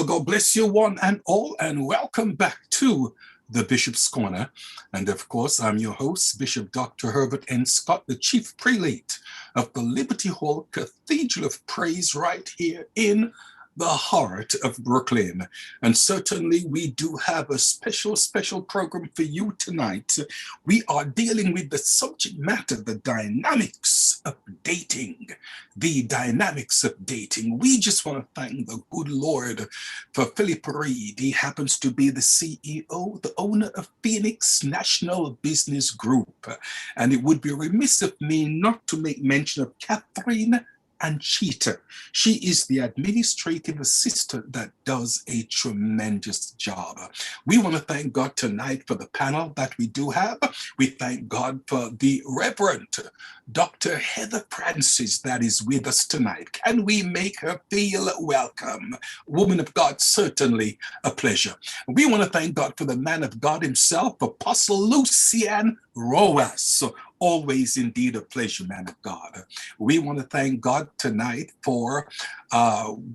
Well, God bless you one and all, and welcome back to the Bishop's Corner. And of course, I'm your host, Bishop Dr. Herbert N. Scott, the Chief Prelate of the Liberty Hall Cathedral of Praise right here in the heart of Brooklyn. And certainly we do have a special program for you tonight. We are dealing with the subject matter, the dynamics of dating. The dynamics of dating. We just want to thank the good Lord for Philip Reed. He happens to be the CEO, the owner of Phoenix National Business Group. And it would be remiss of me not to make mention of Catherine and Cheetah. She is the administrative assistant that does a tremendous job. We want to thank God tonight for the panel that we do have. We thank God for the Reverend Dr. Heather Francis that is with us tonight. Can we make her feel welcome? Woman of God, certainly a pleasure. We want to thank God for the man of God himself, Apostle Lucien Rojas. Always indeed a pleasure, man of God. We want to thank God tonight for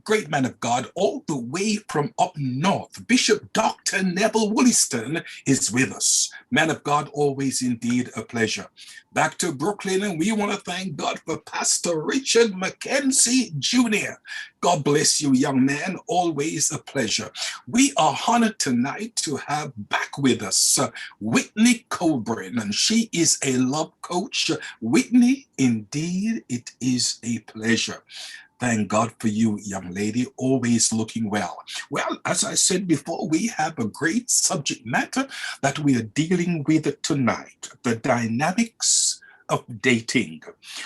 great man of God all the way from up north. Bishop Dr. Neville Wolliston is with us. Man of God, always indeed a pleasure. Back to Brooklyn, and we want to thank God for Pastor Richard McKenzie Jr. God bless you, young man. Always a pleasure. We are honored tonight to have back with us Whitney Kobrin, and she is a love coach. Whitney, indeed, it is a pleasure. Thank God for you, young lady, always looking well. Well, as I said before, we have a great subject matter that we are dealing with tonight, the dynamics of dating.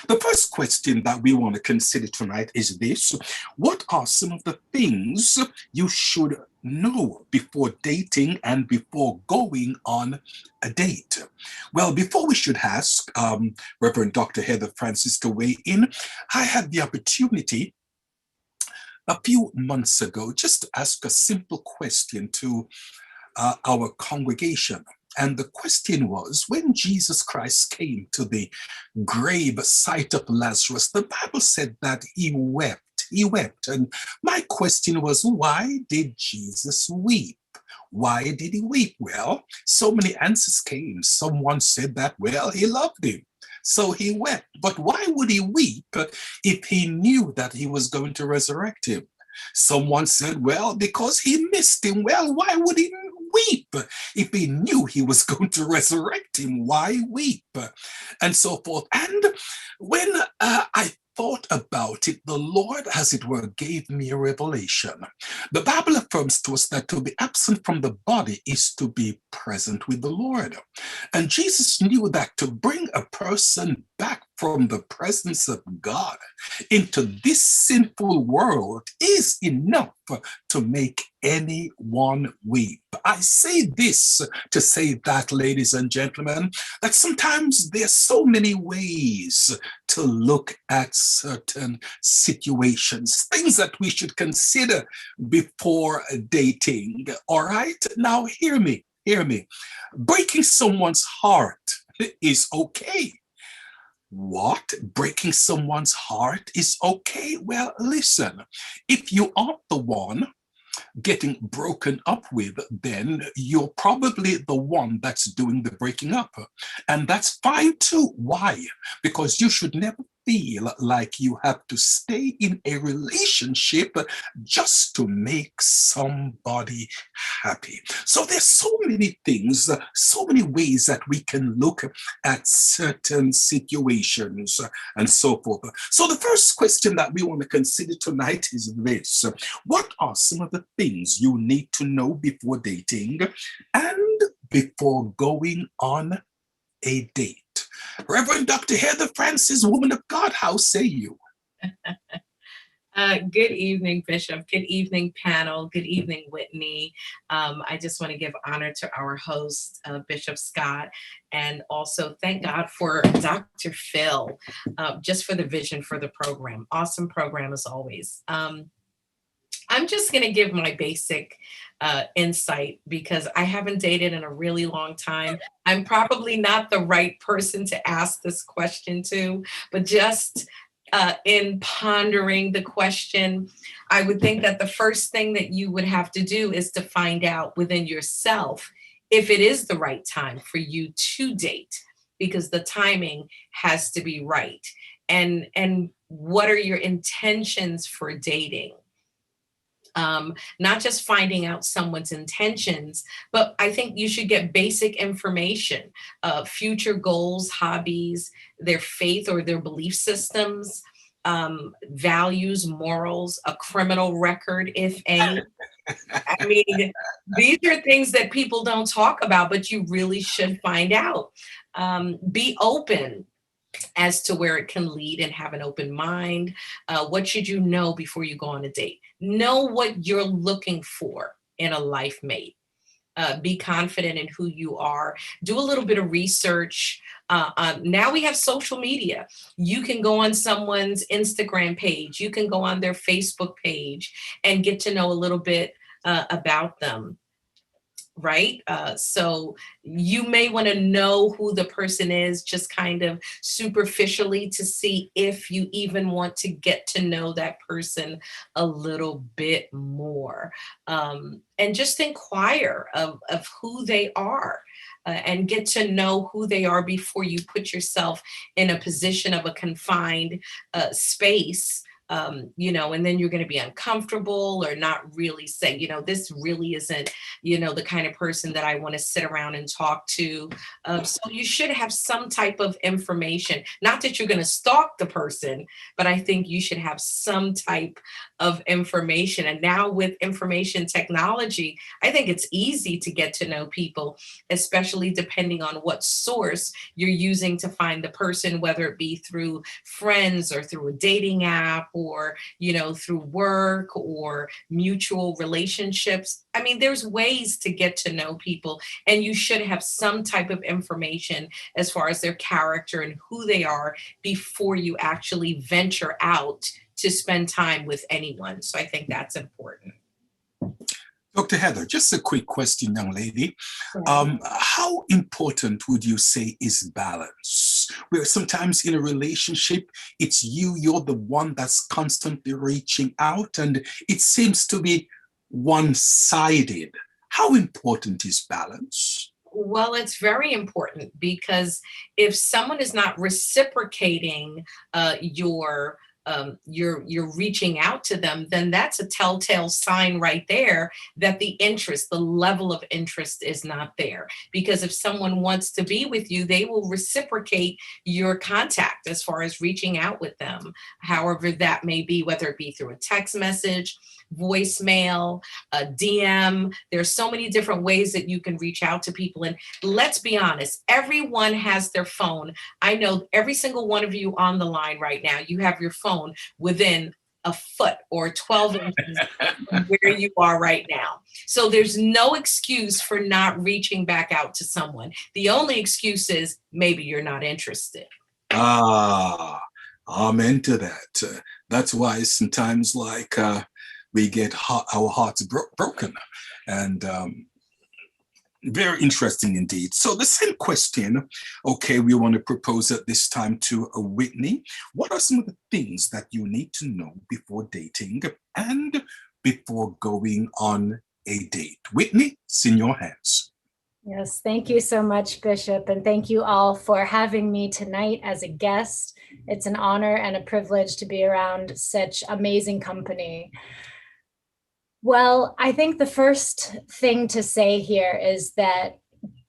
The first question that we want to consider tonight is this: what are some of the things you should know before dating and before going on a date? Well, before we should ask Reverend Dr. Heather Francis to weigh in, I had the opportunity a few months ago just to ask a simple question to our congregation. And the question was, when Jesus Christ came to the grave site of Lazarus, the Bible said that he wept. He wept. And my question was, why did Jesus weep? Why did he weep? Well, so many answers came. Someone said that, well, he loved him, so he wept. But why would he weep if he knew that he was going to resurrect him? Someone said, well, because he missed him. Well, why would he weep if he knew he was going to resurrect him? Why weep? And so forth. And when I thought about it, the Lord, as it were, gave me a revelation. The Bible affirms to us that to be absent from the body is to be present with the Lord. And Jesus knew that to bring a person back from the presence of God into this sinful world is enough to make anyone weep. I say this to say that, ladies and gentlemen, that sometimes there's so many ways to look at certain situations, things that we should consider before dating. All right? Now, hear me. Breaking someone's heart is okay. What? Breaking someone's heart is okay? Well, listen, if you aren't the one getting broken up with, then you're probably the one that's doing the breaking up. And that's fine too. Why? Because you should never feel like you have to stay in a relationship just to make somebody happy. So there's so many things, so many ways that we can look at certain situations and so forth. So the first question that we want to consider tonight is this: what are some of the things you need to know before dating and before going on a date? Reverend Dr. Heather Francis, woman of God, how say you? Good evening, Bishop. Good evening, panel. Good evening, Whitney. I just want to give honor to our host, Bishop Scott, and also thank God for Dr. Phil, just for the vision for the program. Awesome program as always. I'm just going to give my basic insight because I haven't dated in a really long time. I'm probably not the right person to ask this question to, but just in pondering the question, I would think that the first thing that you would have to do is to find out within yourself if it is the right time for you to date, because the timing has to be right. And what are your intentions for dating? Not just finding out someone's intentions, but I think you should get basic information, future goals, hobbies, their faith or their belief systems, values, morals, a criminal record, if any. I mean, these are things that people don't talk about, but you really should find out. Be open as to where it can lead and have an open mind. What should you know before you go on a date? Know what you're looking for in a life mate. Be confident in who you are. Do a little bit of research. Now we have social media. You can go on someone's Instagram page. You can go on their Facebook page and get to know a little bit about them. Right? So you may want to know who the person is just kind of superficially to see if you even want to get to know that person a little bit more. And just inquire of who they are. And get to know who they are before you put yourself in a position of a confined space. And then you're going to be uncomfortable or not really say, this really isn't, the kind of person that I want to sit around and talk to. So you should have some type of information, not that you're going to stalk the person, but I think you should have some type of information. And now with information technology, I think it's easy to get to know people, especially depending on what source you're using to find the person, whether it be through friends or through a dating app or, through work or mutual relationships. I mean, there's ways to get to know people, and you should have some type of information as far as their character and who they are before you actually venture out to spend time with anyone. So I think that's important. Dr. Heather, just a quick question, young lady. How important would you say is balance? Where sometimes in a relationship, it's you're the one that's constantly reaching out, and it seems to be one-sided. How important is balance? Well, it's very important, because if someone is not reciprocating you're reaching out to them, then that's a telltale sign right there that the level of interest is not there. Because if someone wants to be with you, they will reciprocate your contact as far as reaching out with them, however that may be, whether it be through a text message, voicemail, a DM. There's so many different ways that you can reach out to people. And let's be honest, everyone has their phone. I know every single one of you on the line right now, you have your phone within a foot or 12 inches from where you are right now. So there's no excuse for not reaching back out to someone. The only excuse is maybe you're not interested. Amen to that. That's why sometimes we get our hearts broken, and very interesting indeed. So the same question, okay, we want to propose at this time to Whitney. What are some of the things that you need to know before dating and before going on a date? Whitney, it's in your hands. Yes, thank you so much, Bishop, and thank you all for having me tonight as a guest. It's an honor and a privilege to be around such amazing company. Well, I think the first thing to say here is that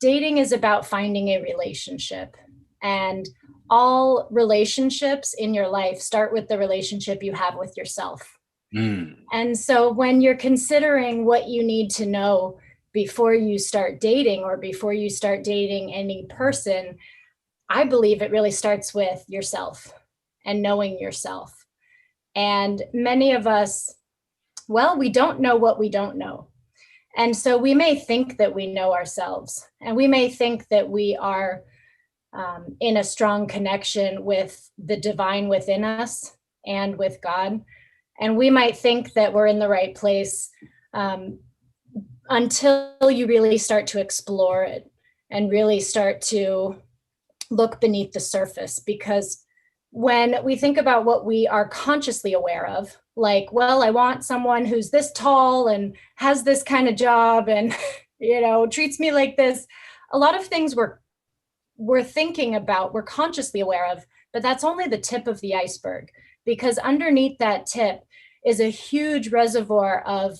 dating is about finding a relationship, and all relationships in your life start with the relationship you have with yourself. And so when you're considering what you need to know before you start dating or before you start dating any person, I believe it really starts with yourself and knowing yourself. And many of us, well, we don't know what we don't know. And so we may think that we know ourselves, and we may think that we are in a strong connection with the divine within us and with God. And we might think that we're in the right place until you really start to explore it and really start to look beneath the surface, because when we think about what we are consciously aware of, like, well, I want someone who's this tall and has this kind of job and, treats me like this. A lot of things we're thinking about, we're consciously aware of, but that's only the tip of the iceberg, because underneath that tip is a huge reservoir of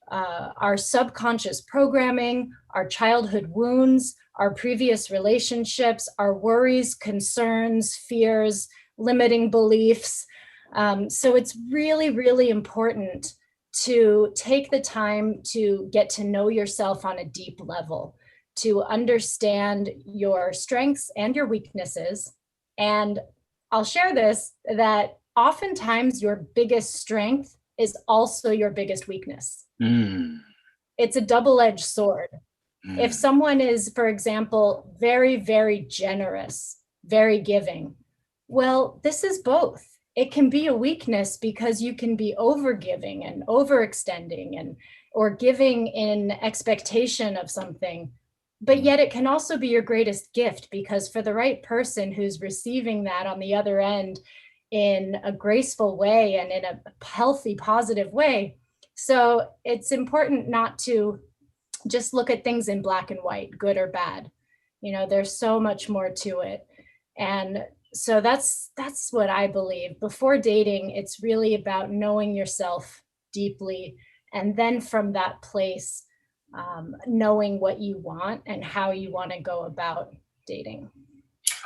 our subconscious programming, our childhood wounds, our previous relationships, our worries, concerns, fears, limiting beliefs. So it's really, really important to take the time to get to know yourself on a deep level, to understand your strengths and your weaknesses. And I'll share this, that oftentimes your biggest strength is also your biggest weakness. It's a double-edged sword. If someone is, for example, very, very generous, very giving, well, this is both. It can be a weakness because you can be overgiving and overextending or giving in expectation of something. But yet it can also be your greatest gift, because for the right person who's receiving that on the other end in a graceful way and in a healthy, positive way. So it's important not to just look at things in black and white, good or bad. There's so much more to it. And so that's what I believe. Before dating, it's really about knowing yourself deeply. And then from that place, knowing what you want and how you want to go about dating.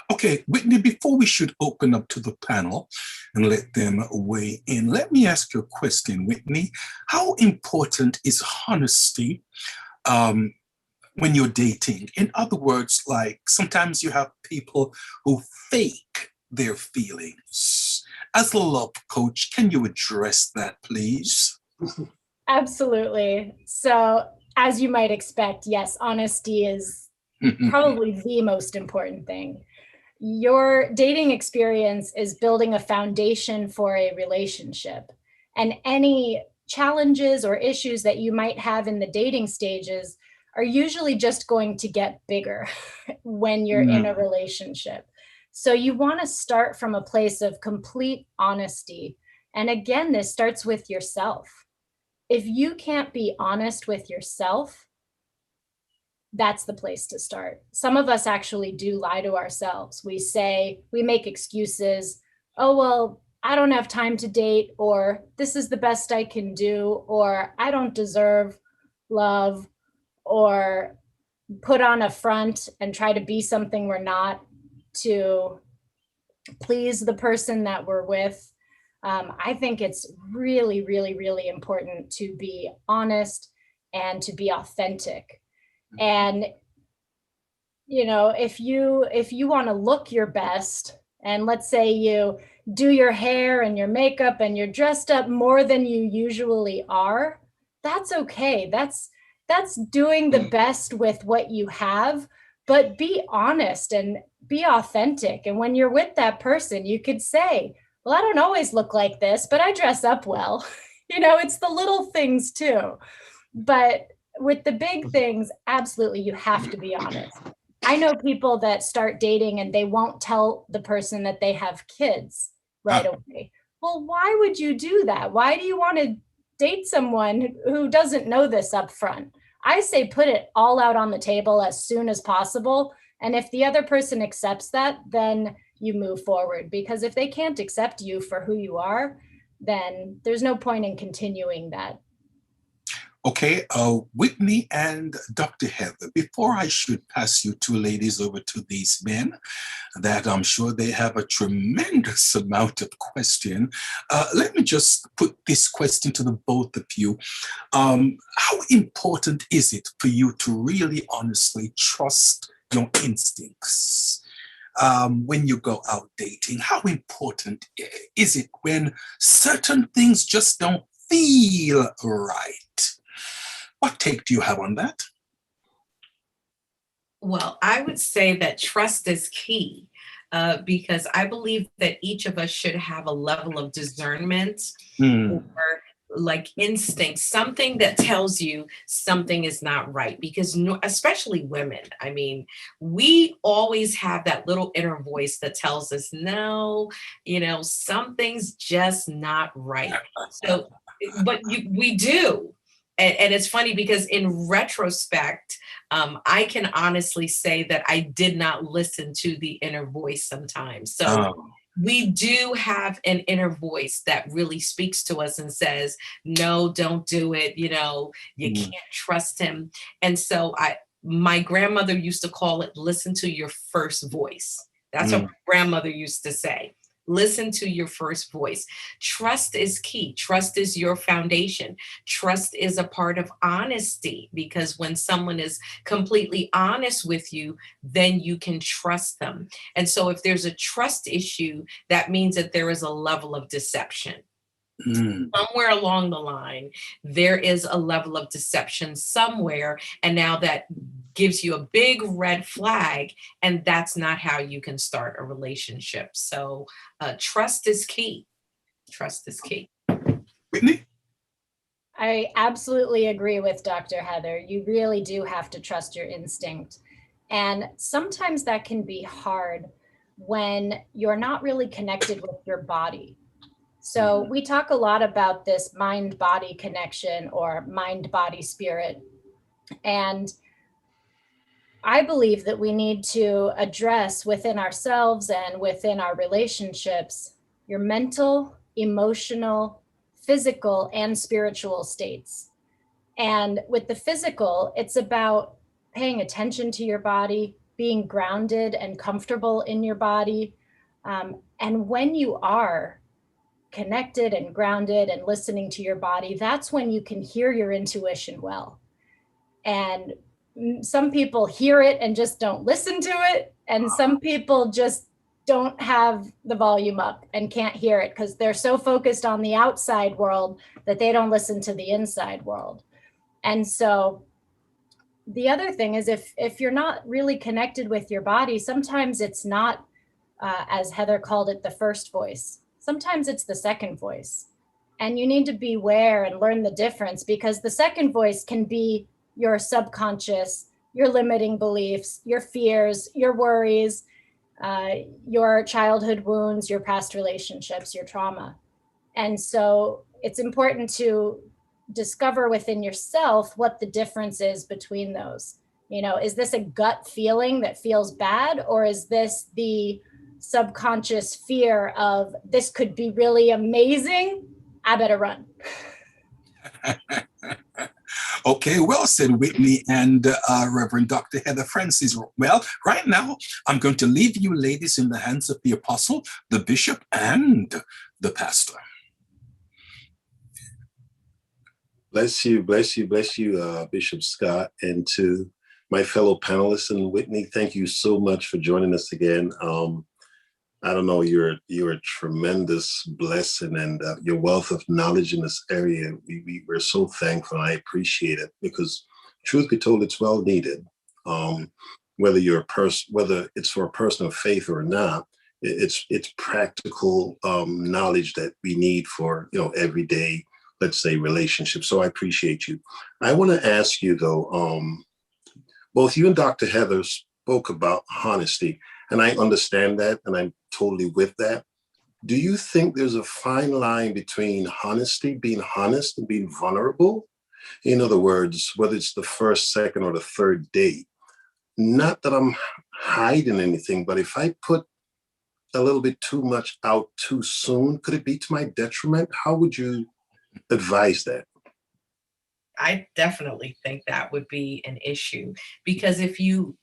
Okay, Whitney, before we should open up to the panel and let them weigh in, let me ask you a question, Whitney. How important is honesty when you're dating? In other words, like sometimes you have people who fake their feelings. As a love coach, can you address that, please? Absolutely. So, as you might expect, yes, honesty is probably the most important thing. Your dating experience is building a foundation for a relationship, and any challenges or issues that you might have in the dating stages are usually just going to get bigger when you're in a relationship. So you want to start from a place of complete honesty. And again, this starts with yourself. If you can't be honest with yourself, that's the place to start. Some of us actually do lie to ourselves. We make excuses. Oh, well, I don't have time to date, or this is the best I can do, or I don't deserve love, or put on a front and try to be something we're not to please the person that we're with. I think it's really, really, really important to be honest and to be authentic. And, if you want to look your best, and let's say you do your hair and your makeup and you're dressed up more than you usually are, that's okay. That's doing the best with what you have, but be honest and be authentic. And when you're with that person, you could say, well, I don't always look like this, but I dress up well. It's the little things too. But with the big things, absolutely, you have to be honest. I know people that start dating and they won't tell the person that they have kids right away. Well, why would you do that? Why do you want to date someone who doesn't know this up front? I say put it all out on the table as soon as possible. And if the other person accepts that, then you move forward. Because if they can't accept you for who you are, then there's no point in continuing that. Okay, Whitney and Dr. Heather, before I should pass you two ladies over to these men, that I'm sure they have a tremendous amount of question, let me just put this question to the both of you. How important is it for you to really honestly trust your instincts when you go out dating? How important is it when certain things just don't feel right? What take do you have on that? Well, I would say that trust is key because I believe that each of us should have a level of discernment or like instinct, something that tells you something is not right. Because especially women, I mean, we always have that little inner voice that tells us, no, something's just not right. So, but we do. And it's funny because in retrospect, I can honestly say that I did not listen to the inner voice sometimes. So we do have an inner voice that really speaks to us and says, no, don't do it. You can't trust him. And so my grandmother used to call it, listen to your first voice. That's what my grandmother used to say. Listen to your first voice. Trust is key. Trust is your foundation. Trust is a part of honesty, because when someone is completely honest with you, then you can trust them. And so if there's a trust issue, that means that there is a level of deception. Somewhere along the line, there is a level of deception somewhere. And now that gives you a big red flag, and that's not how you can start a relationship. So trust is key. Trust is key. Whitney? I absolutely agree with Dr. Heather. You really do have to trust your instinct. And sometimes that can be hard when you're not really connected with your body. So we talk a lot about this mind-body connection, or mind-body-spirit. And I believe that we need to address within ourselves and within our relationships your mental, emotional, physical, and spiritual states. And with the physical, it's about paying attention to your body, being grounded and comfortable in your body. And when you are connected and grounded and listening to your body, that's when you can hear your intuition well. And some people hear it and just don't listen to it. And some people just don't have the volume up and can't hear it because they're so focused on the outside world that they don't listen to the inside world. And so the other thing is, if you're not really connected with your body, sometimes it's not, as Heather called it, the first voice. Sometimes it's the second voice. And you need to beware and learn the difference, because the second voice can be your subconscious, your limiting beliefs, your fears, your worries, your childhood wounds, your past relationships, your trauma. And so it's important to discover within yourself what the difference is between those. Is this a gut feeling that feels bad, or is this the subconscious fear of, this could be really amazing, I better run? Okay, well said, Whitney and Reverend Dr. Heather Francis. Well, right now, I'm going to leave you ladies in the hands of the apostle, the bishop, and the pastor. Bless you, Bishop Scott, and to my fellow panelists. And Whitney, thank you so much for joining us again. I don't know, you're a tremendous blessing, and your wealth of knowledge in this area, we're so thankful. I appreciate it, because truth be told, it's well needed. Whether it's for a person of faith or not, it's practical knowledge that we need for everyday, let's say, relationships. So I appreciate you. I want to ask you though, both you and Dr. Heather spoke about honesty, and I understand that, and I'm totally with that. Do you think there's a fine line between honesty, being honest, and being vulnerable? In other words, whether it's the first, second, or the third date. Not that I'm hiding anything, but if I put a little bit too much out too soon, could it be to my detriment? How would you advise that? I definitely think that would be an issue, because if you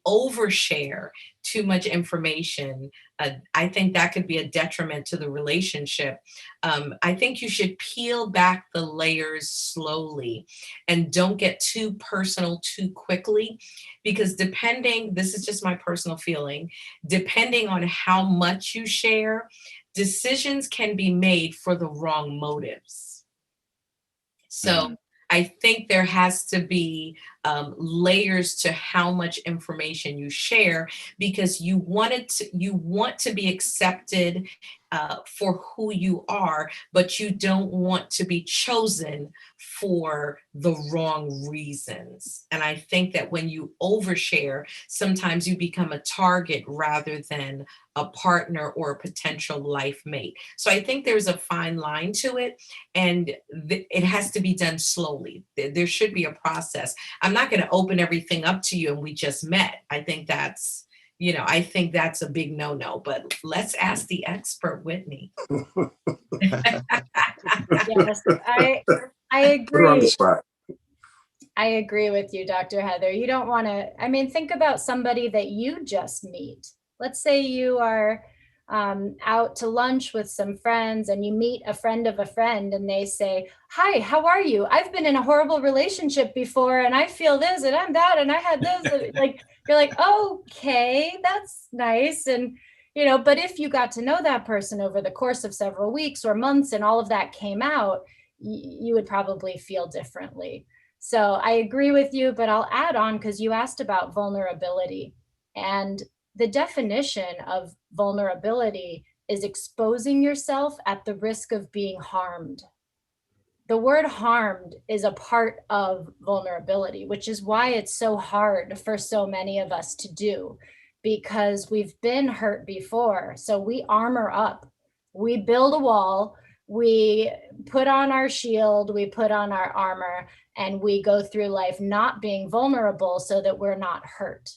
overshare too much information, I think that could be a detriment to the relationship. I think you should peel back the layers slowly and don't get too personal too quickly, because this is just my personal feeling, depending on how much you share, decisions can be made for the wrong motives. So I think there has to be layers to how much information you share, because you want to be accepted for who you are, but you don't want to be chosen for the wrong reasons. And I think that when you overshare, sometimes you become a target rather than a partner or a potential life mate. So I think there's a fine line to it, and it has to be done slowly. There should be a process. I'm not going to open everything up to you and we just met. I think that's a big no-no, but let's ask the expert, Whitney. Yes, I Put her on the agree. spot. I agree with you, Dr. Heather. You don't want to, think about somebody that you just meet. Let's say you are out to lunch with some friends and you meet a friend of a friend and they say, "Hi, how are you? I've been in a horrible relationship before and I feel this and I'm that and I had this." Like, you're like, "Okay, that's nice." And, but if you got to know that person over the course of several weeks or months and all of that came out, you would probably feel differently. So I agree with you, but I'll add on because you asked about vulnerability. And the definition of vulnerability is exposing yourself at the risk of being harmed. The word harmed is a part of vulnerability, which is why it's so hard for so many of us to do, because we've been hurt before. So we armor up, we build a wall, we put on our shield, we put on our armor, and we go through life not being vulnerable so that we're not hurt.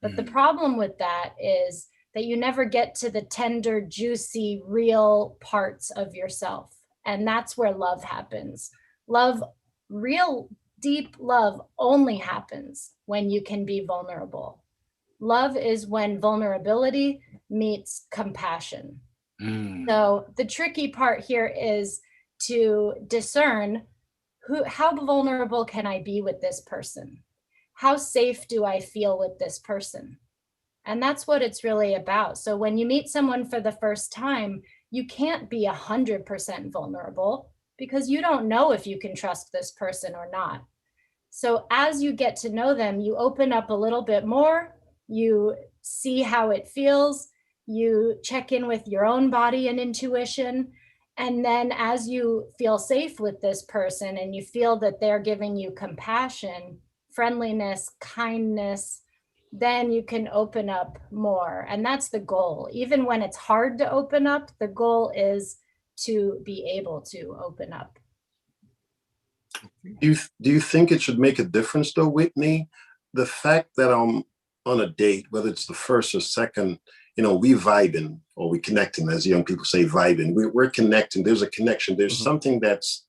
But the problem with that is that you never get to the tender, juicy, real parts of yourself. And that's where love happens. Love, real deep love, only happens when you can be vulnerable. Love is when vulnerability meets compassion. So the tricky part here is to discern how vulnerable can I be with this person? How safe do I feel with this person? And that's what it's really about. So when you meet someone for the first time, you can't be 100% vulnerable because you don't know if you can trust this person or not. So as you get to know them, you open up a little bit more, you see how it feels, you check in with your own body and intuition. And then as you feel safe with this person and you feel that they're giving you compassion, friendliness, kindness, then you can open up more. And that's the goal. Even when it's hard to open up, the goal is to be able to open up. Do you think it should make a difference though, Whitney? The fact that I'm on a date, whether it's the first or second, we vibing or we connecting, as young people say, vibing. We're connecting. There's a connection. There's something that's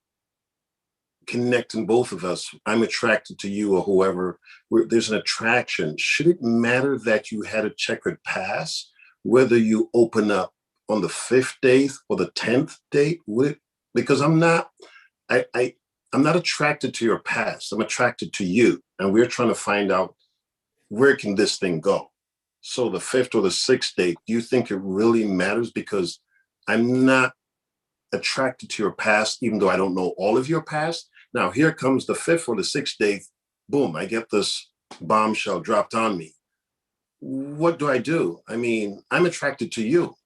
connecting both of us. I'm attracted to you or whoever. There's an attraction. Should it matter that you had a checkered past, whether you open up on the 5th date or the 10th date? Because I'm not attracted to your past. I'm attracted to you. And we're trying to find out, where can this thing go? So the 5th or the 6th date, do you think it really matters? Because I'm not attracted to your past, even though I don't know all of your past. Now, here comes the 5th or the 6th date. Boom, I get this bombshell dropped on me. What do I do? I'm attracted to you.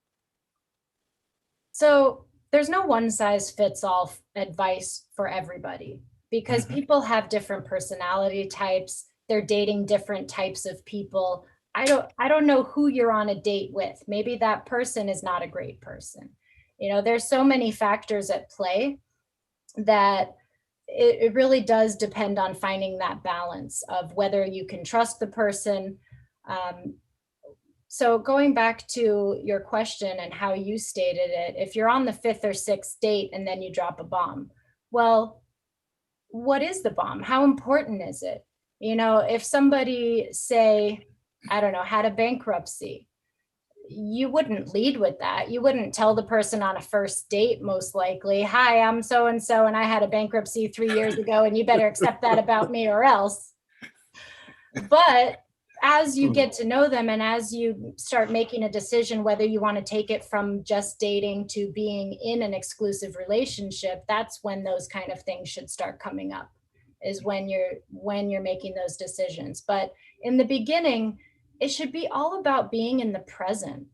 So there's no one size fits all advice for everybody, because people have different personality types. They're dating different types of people. I don't know who you're on a date with. Maybe that person is not a great person. There's so many factors at play that it really does depend on finding that balance of whether you can trust the person. So going back to your question and how you stated it, if you're on the 5th or 6th date and then you drop a bomb, well, what is the bomb? How important is it? If somebody, say, I don't know, had a bankruptcy, you wouldn't lead with that. You wouldn't tell the person on a first date, most likely, "Hi, I'm so-and-so, and I had a bankruptcy 3 years ago, and you better accept that about me or else." But as you get to know them and as you start making a decision whether you want to take it from just dating to being in an exclusive relationship, that's when those kind of things should start coming up, is when you're making those decisions. But in the beginning, it should be all about being in the present.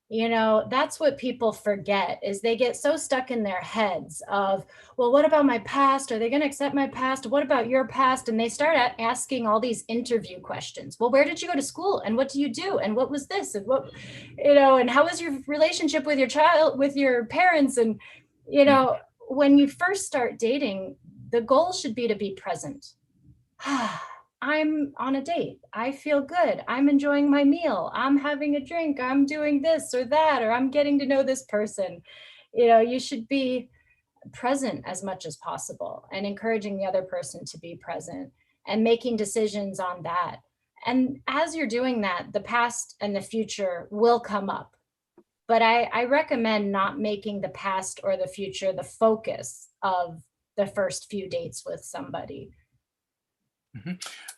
You know, that's what people forget, is they get so stuck in their heads of, well, what about my past? Are they going to accept my past? What about your past? And they start asking all these interview questions. Well, where did you go to school? And what do you do? And what was this? And what, you know, and how was your relationship with your child, with your parents? And, you know, when you first start dating, the goal should be to be present. I'm on a date. I feel good. I'm enjoying my meal. I'm having a drink. I'm doing this or that, or I'm getting to know this person. You know, you should be present as much as possible and encouraging the other person to be present and making decisions on that. And as you're doing that, the past and the future will come up. But I recommend not making the past or the future the focus of the first few dates with somebody.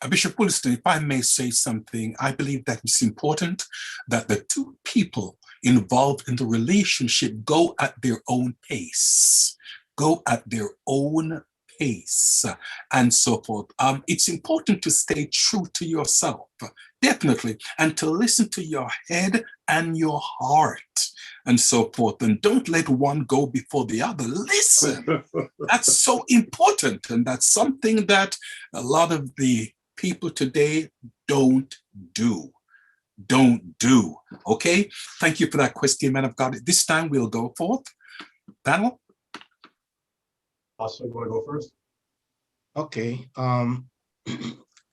Bishop Wolliston, if I may say something, I believe that it's important that the two people involved in the relationship go at their own pace, and so forth. It's important to stay true to yourself, definitely, and to listen to your head and your heart, and so forth. And don't let one go before the other. Listen, that's so important. And that's something that a lot of the people today don't do. Okay? Thank you for that question, man of God. This time we'll go forth. Panel? Also, you want to go first? Okay.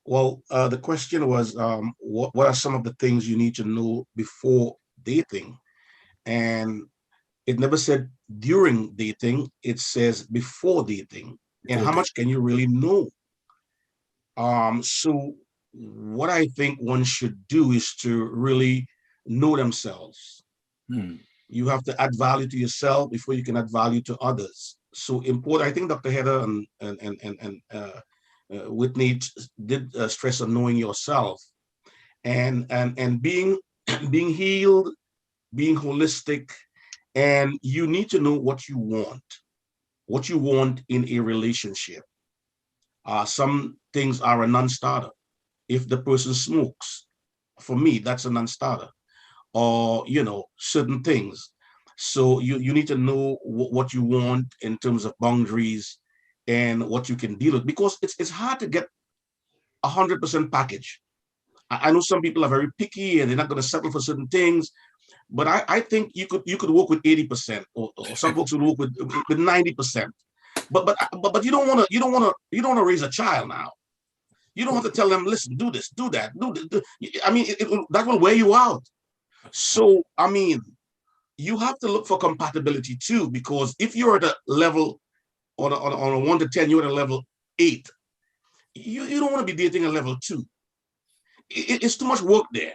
Well, the question was, what are some of the things you need to know before dating? And it never said during dating, it says before dating. And how much can you really know? So what I think one should do is to really know themselves. You have to add value to yourself before you can add value to others. So important. I think Dr. Heather and Whitney did stress on knowing yourself and being being healed, being holistic, and you need to know what you want in a relationship. Some things are a non-starter. If the person smokes, for me, that's a non-starter. Or, you know, certain things. So you need to know what you want in terms of boundaries and what you can deal with, because it's hard to get 100% package. I know some people are very picky and they're not going to settle for certain things, but I think you could work with 80%, or some folks would work with 90%. But you don't want to raise a child now. You don't have to tell them, listen, do this, do that, do this. I mean, that will wear you out. So I mean, you have to look for compatibility too, because if you're at a level on a 1 to 10, you're at a level 8. You don't want to be dating a level 2. It's too much work there.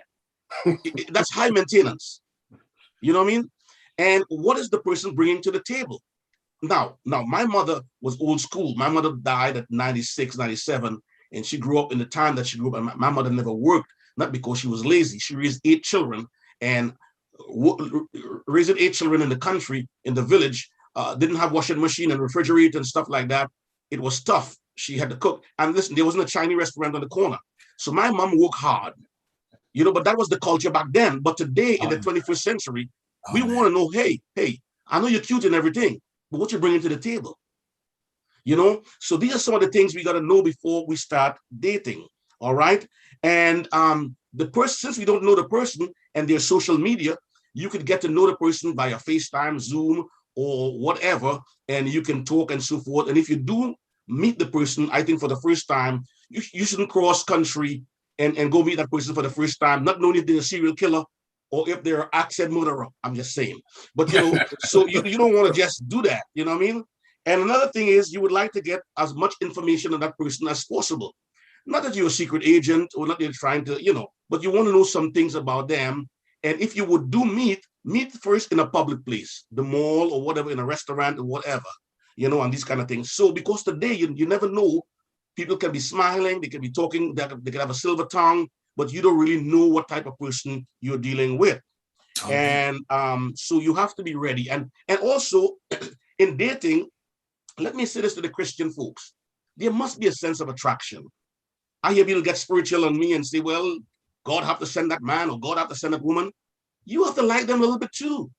That's high maintenance. You know what I mean? And what is the person bringing to the table? Now, my mother was old school. My mother died at 96, 97, and she grew up in the time that she grew up. And my mother never worked, not because she was lazy. She raised 8 children, and raising 8 children in the country, in the village, didn't have washing machine and refrigerator and stuff like that. It was tough. She had to cook. And listen, there wasn't a Chinese restaurant on the corner. So my mom worked hard, you know, but that was the culture back then. But today, in the 21st century, we want to know, hey, I know you're cute and everything, but what you bringing to the table? You know, so these are some of the things we got to know before we start dating. All right. And the person, since we don't know the person and their social media, you could get to know the person via FaceTime, Zoom, or whatever, and you can talk and so forth. And if you do meet the person, I think for the first time, you shouldn't cross country and go meet that person for the first time, not knowing if they're a serial killer or if they're an accent murderer. I'm just saying. But, you know, so you don't want to just do that. You know what I mean? And another thing is, you would like to get as much information on that person as possible. Not that you're a secret agent or not that you're trying to, you know, but you want to know some things about them. And if you would do meet first in a public place, the mall or whatever, in a restaurant or whatever, you know, and these kind of things. So because today you never know, people can be smiling, they can be talking, they can have a silver tongue, but you don't really know what type of person you're dealing with. And so you have to be ready. And also in dating, let me say this to the Christian folks, there must be a sense of attraction. I hear people get spiritual on me and say, well, God have to send that man or God have to send that woman. you have to like them a little bit too.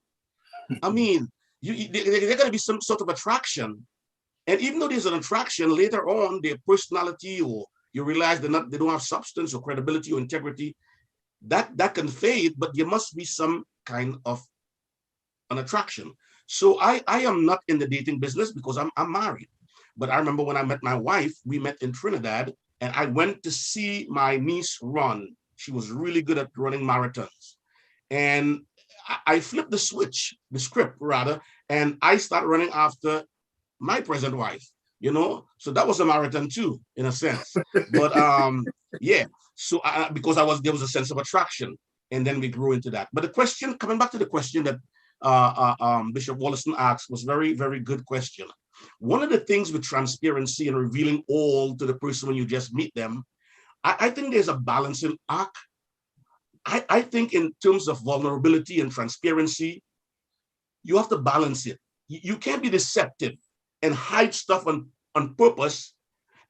I mean, they're going to be some sort of attraction. And even though there's an attraction, later on, their personality, or you realize they don't have substance or credibility or integrity, that can fade, but there must be some kind of an attraction. So I am not in the dating business because I'm married. But I remember when I met my wife, we met in Trinidad, and I went to see my niece run. She was really good at running marathons. And I flipped the script rather, and I started running after my present wife, So that was a marathon too, in a sense. But yeah, so there was a sense of attraction, and then we grew into that. But the question, coming back to the question that Bishop Wolliston asked, was very, very good question. One of the things with transparency and revealing all to the person when you just meet them, I think there's a balancing act. I think in terms of vulnerability and transparency, you have to balance it. You can't be deceptive and hide stuff on purpose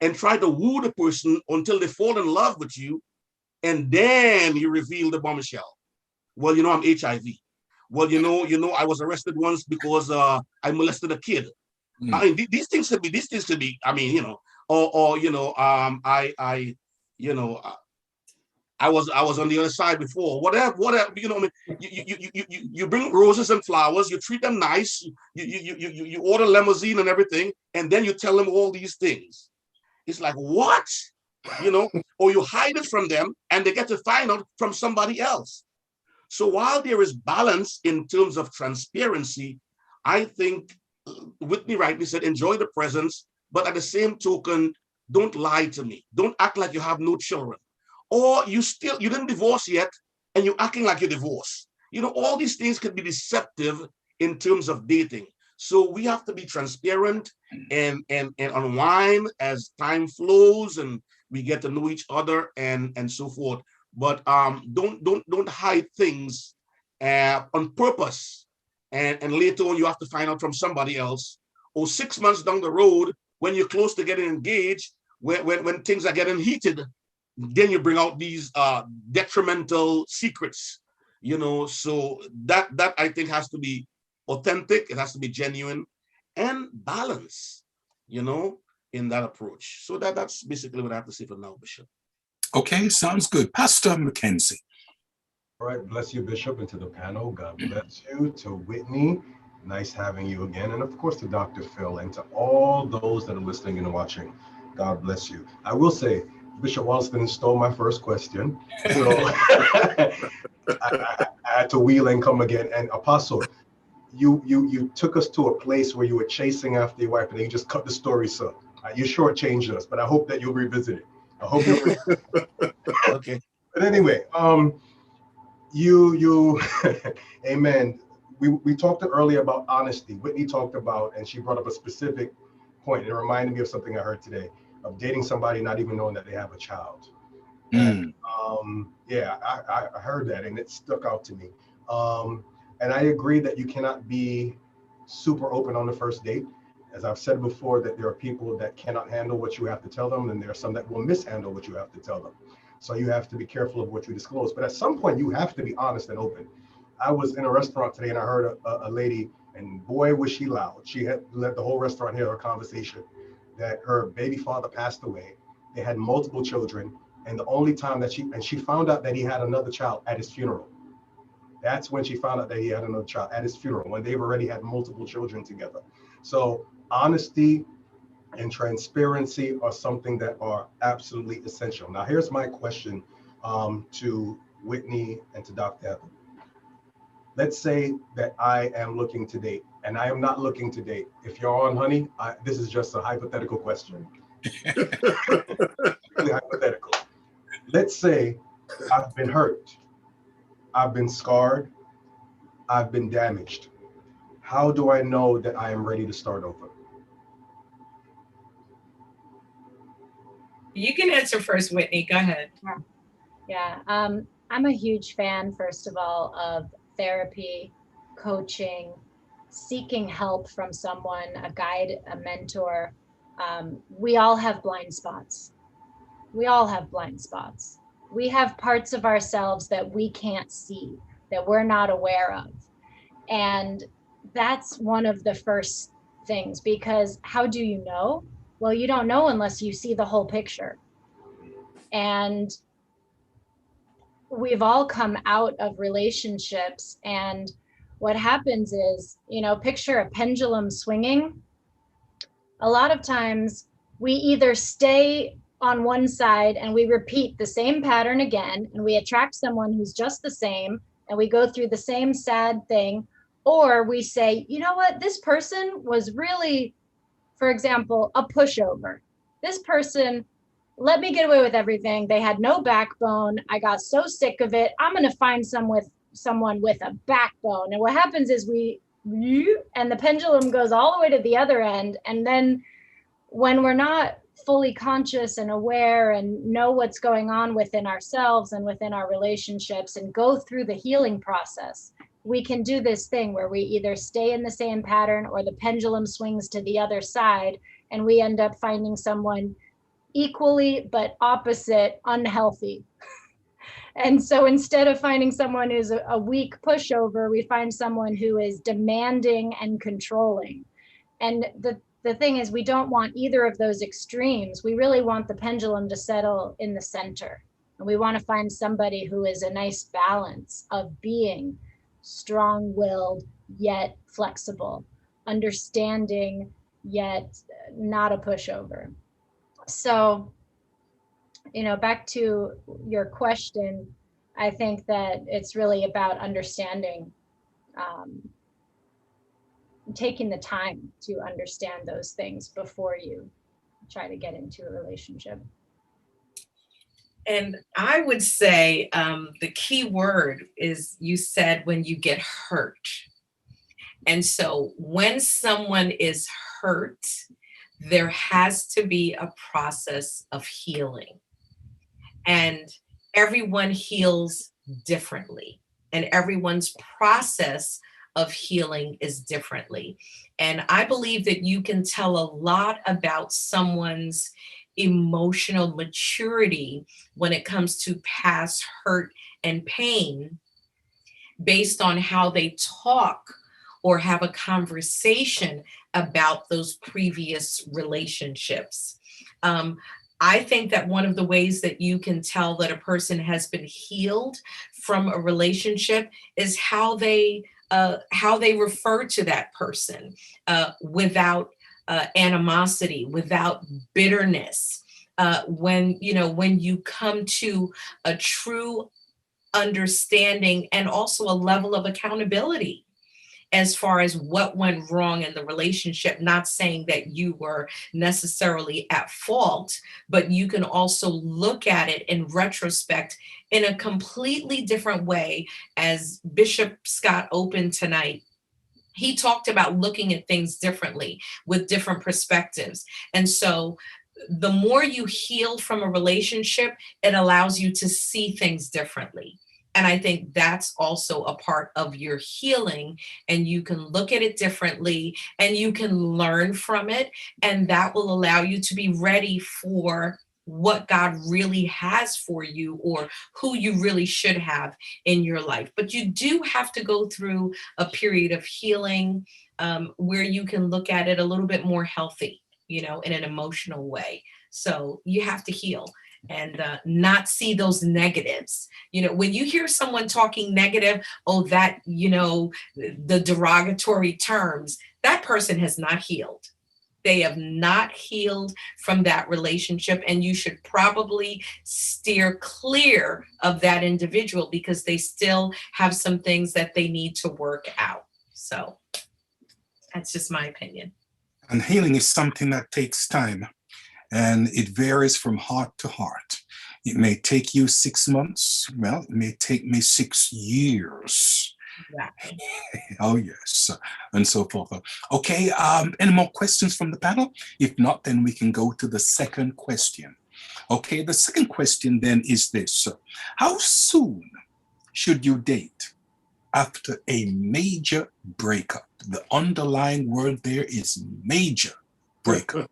and try to woo the person until they fall in love with you, and then you reveal the bombshell. Well, I'm HIV. Well, I was arrested once because I molested a kid. I mean, these things could be. I mean, I was on the other side before. Whatever. I mean, you bring roses and flowers. You treat them nice. You order limousine and everything, and then you tell them all these things. It's like, what? Or you hide it from them, and they get to find out from somebody else. So while there is balance in terms of transparency, I think Whitney rightly said, enjoy the presence, but at the same token, don't lie to me. Don't act like you have no children. Or you didn't divorce yet, and you're acting like you're divorced. All these things can be deceptive in terms of dating. So we have to be transparent and unwind as time flows and we get to know each other and so forth. But don't hide things on purpose. And later on, you have to find out from somebody else. Or 6 months down the road, when you're close to getting engaged, when things are getting heated, then you bring out these detrimental secrets, so that I think has to be authentic, it has to be genuine and balance, in that approach. So that's basically what I have to say for now, Bishop. Okay, sounds good. Pastor McKenzie. All right, bless you, Bishop, and to the panel. God bless you. To Whitney, nice having you again. And of course to Dr. Phil, and to all those that are listening and watching, God bless you. I will say, Bishop Wolliston stole my first question, so I had to wheel and come again. And Apostle, you took us to a place where you were chasing after your wife, and then you just cut the story. So you shortchanged us, but I hope that you'll revisit it. I hope you'll revisit it. Okay. But anyway, you amen. We talked earlier about honesty. Whitney talked about, and she brought up a specific point. It reminded me of something I heard today, of dating somebody not even knowing that they have a child. And yeah, I heard that and it stuck out to me. And I agree that you cannot be super open on the first date. As I've said before, that there are people that cannot handle what you have to tell them, and there are some that will mishandle what you have to tell them. So you have to be careful of what you disclose. But at some point, you have to be honest and open. I was in a restaurant today and I heard a lady, and boy, was she loud. She had let the whole restaurant hear her conversation, that her baby father passed away. They had multiple children. And the only time that she found out that he had another child at his funeral. That's when she found out that he had another child at his funeral, when they've already had multiple children together. So honesty and transparency are something that are absolutely essential. Now, here's my question to Whitney and to Dr. Heather. Let's say that I am looking to date, and I am not looking to date. If you're on, honey, this is just a hypothetical question. Really hypothetical. Let's say I've been hurt, I've been scarred, I've been damaged. How do I know that I am ready to start over? You can answer first, Whitney. Go ahead. Yeah. I'm a huge fan, first of all, of therapy, coaching, seeking help from someone, a guide, a mentor. We all have blind spots. We all have blind spots. We have parts of ourselves that we can't see, that we're not aware of. And that's one of the first things, because how do you know? Well, you don't know unless you see the whole picture. And we've all come out of relationships, and what happens is, picture a pendulum swinging. A lot of times we either stay on one side and we repeat the same pattern again, and we attract someone who's just the same, and we go through the same sad thing, or we say, you know what, this person was really, for example, a pushover. This person let me get away with everything. They had no backbone. I got so sick of it. I'm going to find someone with a backbone. And what happens is and the pendulum goes all the way to the other end. And then when we're not fully conscious and aware and know what's going on within ourselves and within our relationships and go through the healing process, we can do this thing where we either stay in the same pattern or the pendulum swings to the other side, and we end up finding someone equally but opposite unhealthy. And so instead of finding someone who's a weak pushover, we find someone who is demanding and controlling. And the thing is, we don't want either of those extremes. We really want the pendulum to settle in the center. And we want to find somebody who is a nice balance of being strong-willed yet flexible, understanding yet not a pushover. So, back to your question, I think that it's really about understanding, taking the time to understand those things before you try to get into a relationship. And I would say the key word is, you said, when you get hurt. And so when someone is hurt, there has to be a process of healing. And everyone heals differently, and everyone's process of healing is differently. And I believe that you can tell a lot about someone's emotional maturity when it comes to past hurt and pain based on how they talk or have a conversation about those previous relationships. I think that one of the ways that you can tell that a person has been healed from a relationship is how they refer to that person, without animosity, without bitterness. When you come to a true understanding and also a level of accountability as far as what went wrong in the relationship, not saying that you were necessarily at fault, but you can also look at it in retrospect in a completely different way. As Bishop Scott opened tonight, he talked about looking at things differently with different perspectives. And so the more you heal from a relationship, it allows you to see things differently. And I think that's also a part of your healing, and you can look at it differently and you can learn from it. And that will allow you to be ready for what God really has for you, or who you really should have in your life. But you do have to go through a period of healing, where you can look at it a little bit more healthy, in an emotional way. So you have to heal and not see those negatives. When you hear someone talking negative, the derogatory terms, that person has not healed. They have not healed from that relationship, and you should probably steer clear of that individual because they still have some things that they need to work out. So that's just my opinion. And healing is something that takes time, and it varies from heart to heart. It may take you 6 months. Well, it may take me 6 years. Exactly. Oh, yes, and so forth. Okay, any more questions from the panel? If not, then we can go to the second question. Okay, the second question then is this. How soon should you date after a major breakup? The underlying word there is major breakup.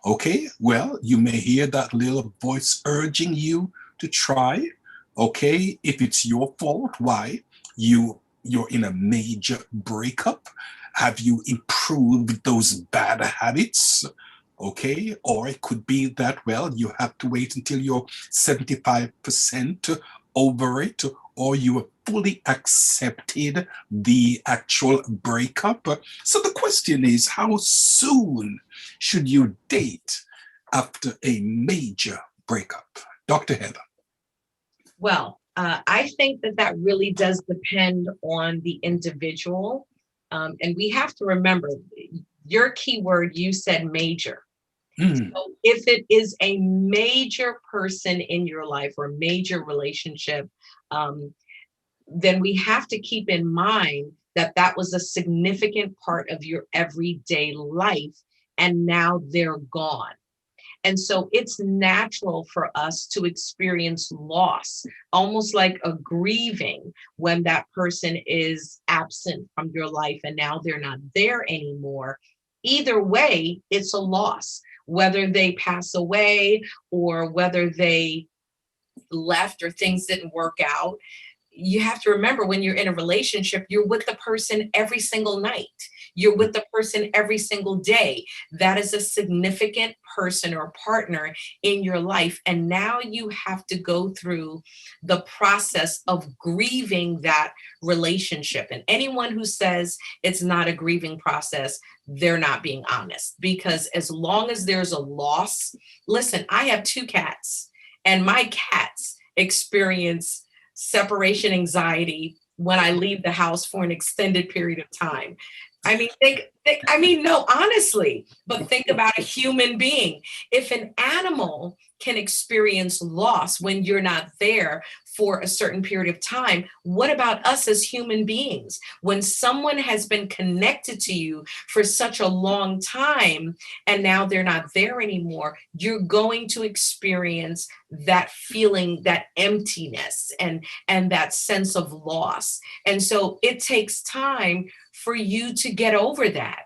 Okay, well, you may hear that little voice urging you to try. Okay, if it's your fault, why? you're in a major breakup. Have you improved those bad habits? Okay, or it could be that, well, you have to wait until you're 75% over it, or you have fully accepted the actual breakup. So the question is, how soon should you date after a major breakup? Dr. Heather. Well, I think that really does depend on the individual. And we have to remember, your keyword, you said major. So if it is a major person in your life or major relationship, then we have to keep in mind that was a significant part of your everyday life, and now they're gone. And so it's natural for us to experience loss, almost like a grieving when that person is absent from your life and now they're not there anymore. Either way, it's a loss, whether they pass away or whether they left or things didn't work out. You have to remember, when you're in a relationship, you're with the person every single night. You're with the person every single day. That is a significant person or partner in your life. And now you have to go through the process of grieving that relationship. And anyone who says it's not a grieving process, they're not being honest. Because as long as there's a loss, listen, I have 2 cats, and my cats experience separation anxiety when I leave the house for an extended period of time. I mean, no, honestly, but think about a human being. If an animal can experience loss when you're not there for a certain period of time, what about us as human beings? When someone has been connected to you for such a long time and now they're not there anymore, you're going to experience that feeling, that emptiness and that sense of loss. And so it takes time for you to get over that,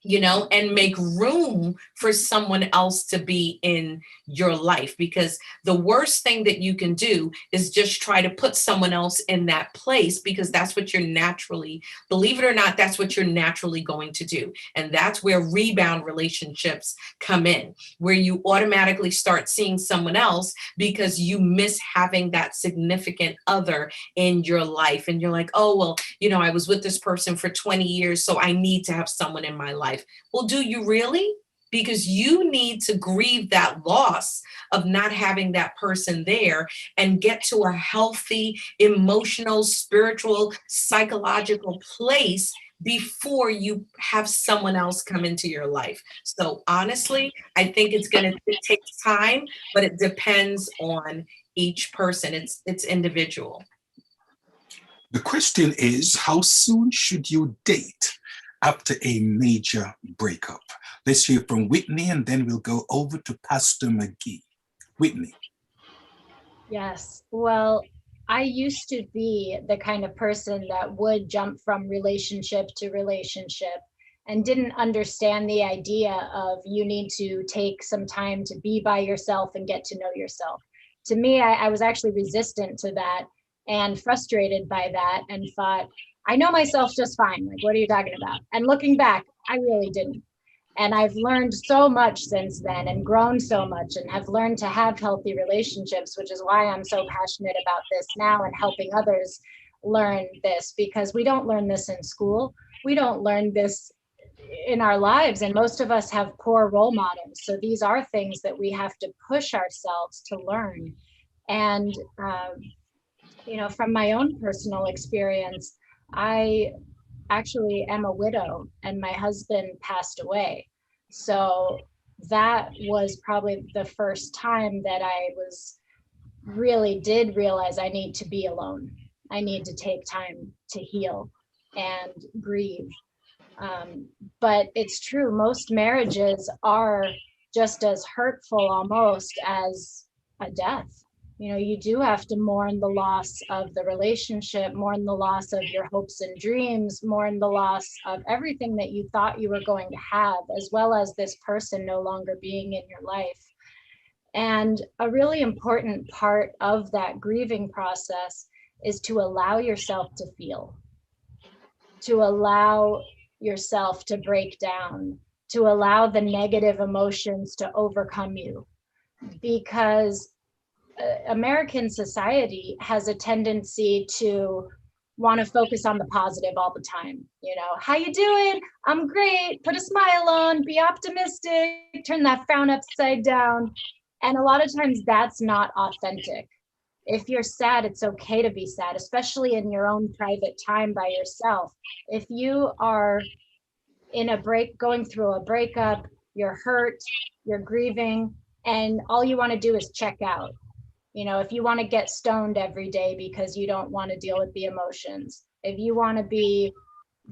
and make room for someone else to be in your life. Because the worst thing that you can do is just try to put someone else in that place, because that's what you're naturally, believe it or not, that's what you're naturally going to do. And that's where rebound relationships come in, where you automatically start seeing someone else because you miss having that significant other in your life. And you're like, oh, well, I was with this person for 20 years, so I need to have someone in my life. Well, do you really? Because you need to grieve that loss of not having that person there and get to a healthy, emotional, spiritual, psychological place before you have someone else come into your life. So honestly, I think it takes time, but it depends on each person. It's individual. The question is, how soon should you date after a major breakup? Let's hear from Whitney, and then we'll go over to Pastor McGee. Whitney. Yes. Well, I used to be the kind of person that would jump from relationship to relationship and didn't understand the idea of you need to take some time to be by yourself and get to know yourself. To me, I was actually resistant to that and frustrated by that and thought, I know myself just fine. Like, what are you talking about? And looking back, I really didn't. And I've learned so much since then and grown so much and have learned to have healthy relationships, which is why I'm so passionate about this now and helping others learn this, because we don't learn this in school. We don't learn this in our lives. And most of us have poor role models. So these are things that we have to push ourselves to learn. And, from my own personal experience, I actually am a widow and my husband passed away. So that was probably the first time that I did realize I need to be alone. I need to take time to heal and grieve. But it's true, most marriages are just as hurtful almost as a death. You do have to mourn the loss of the relationship, mourn the loss of your hopes and dreams, mourn the loss of everything that you thought you were going to have, as well as this person no longer being in your life. And a really important part of that grieving process is to allow yourself to feel, to allow yourself to break down, to allow the negative emotions to overcome you. Because American society has a tendency to want to focus on the positive all the time. You know, how you doing? I'm great. Put a smile on, be optimistic, turn that frown upside down. And a lot of times that's not authentic. If you're sad, it's okay to be sad, especially in your own private time by yourself. If you are in a going through a breakup, you're hurt, you're grieving, and all you want to do is check out. You know, if you want to get stoned every day because you don't want to deal with the emotions, if you want to be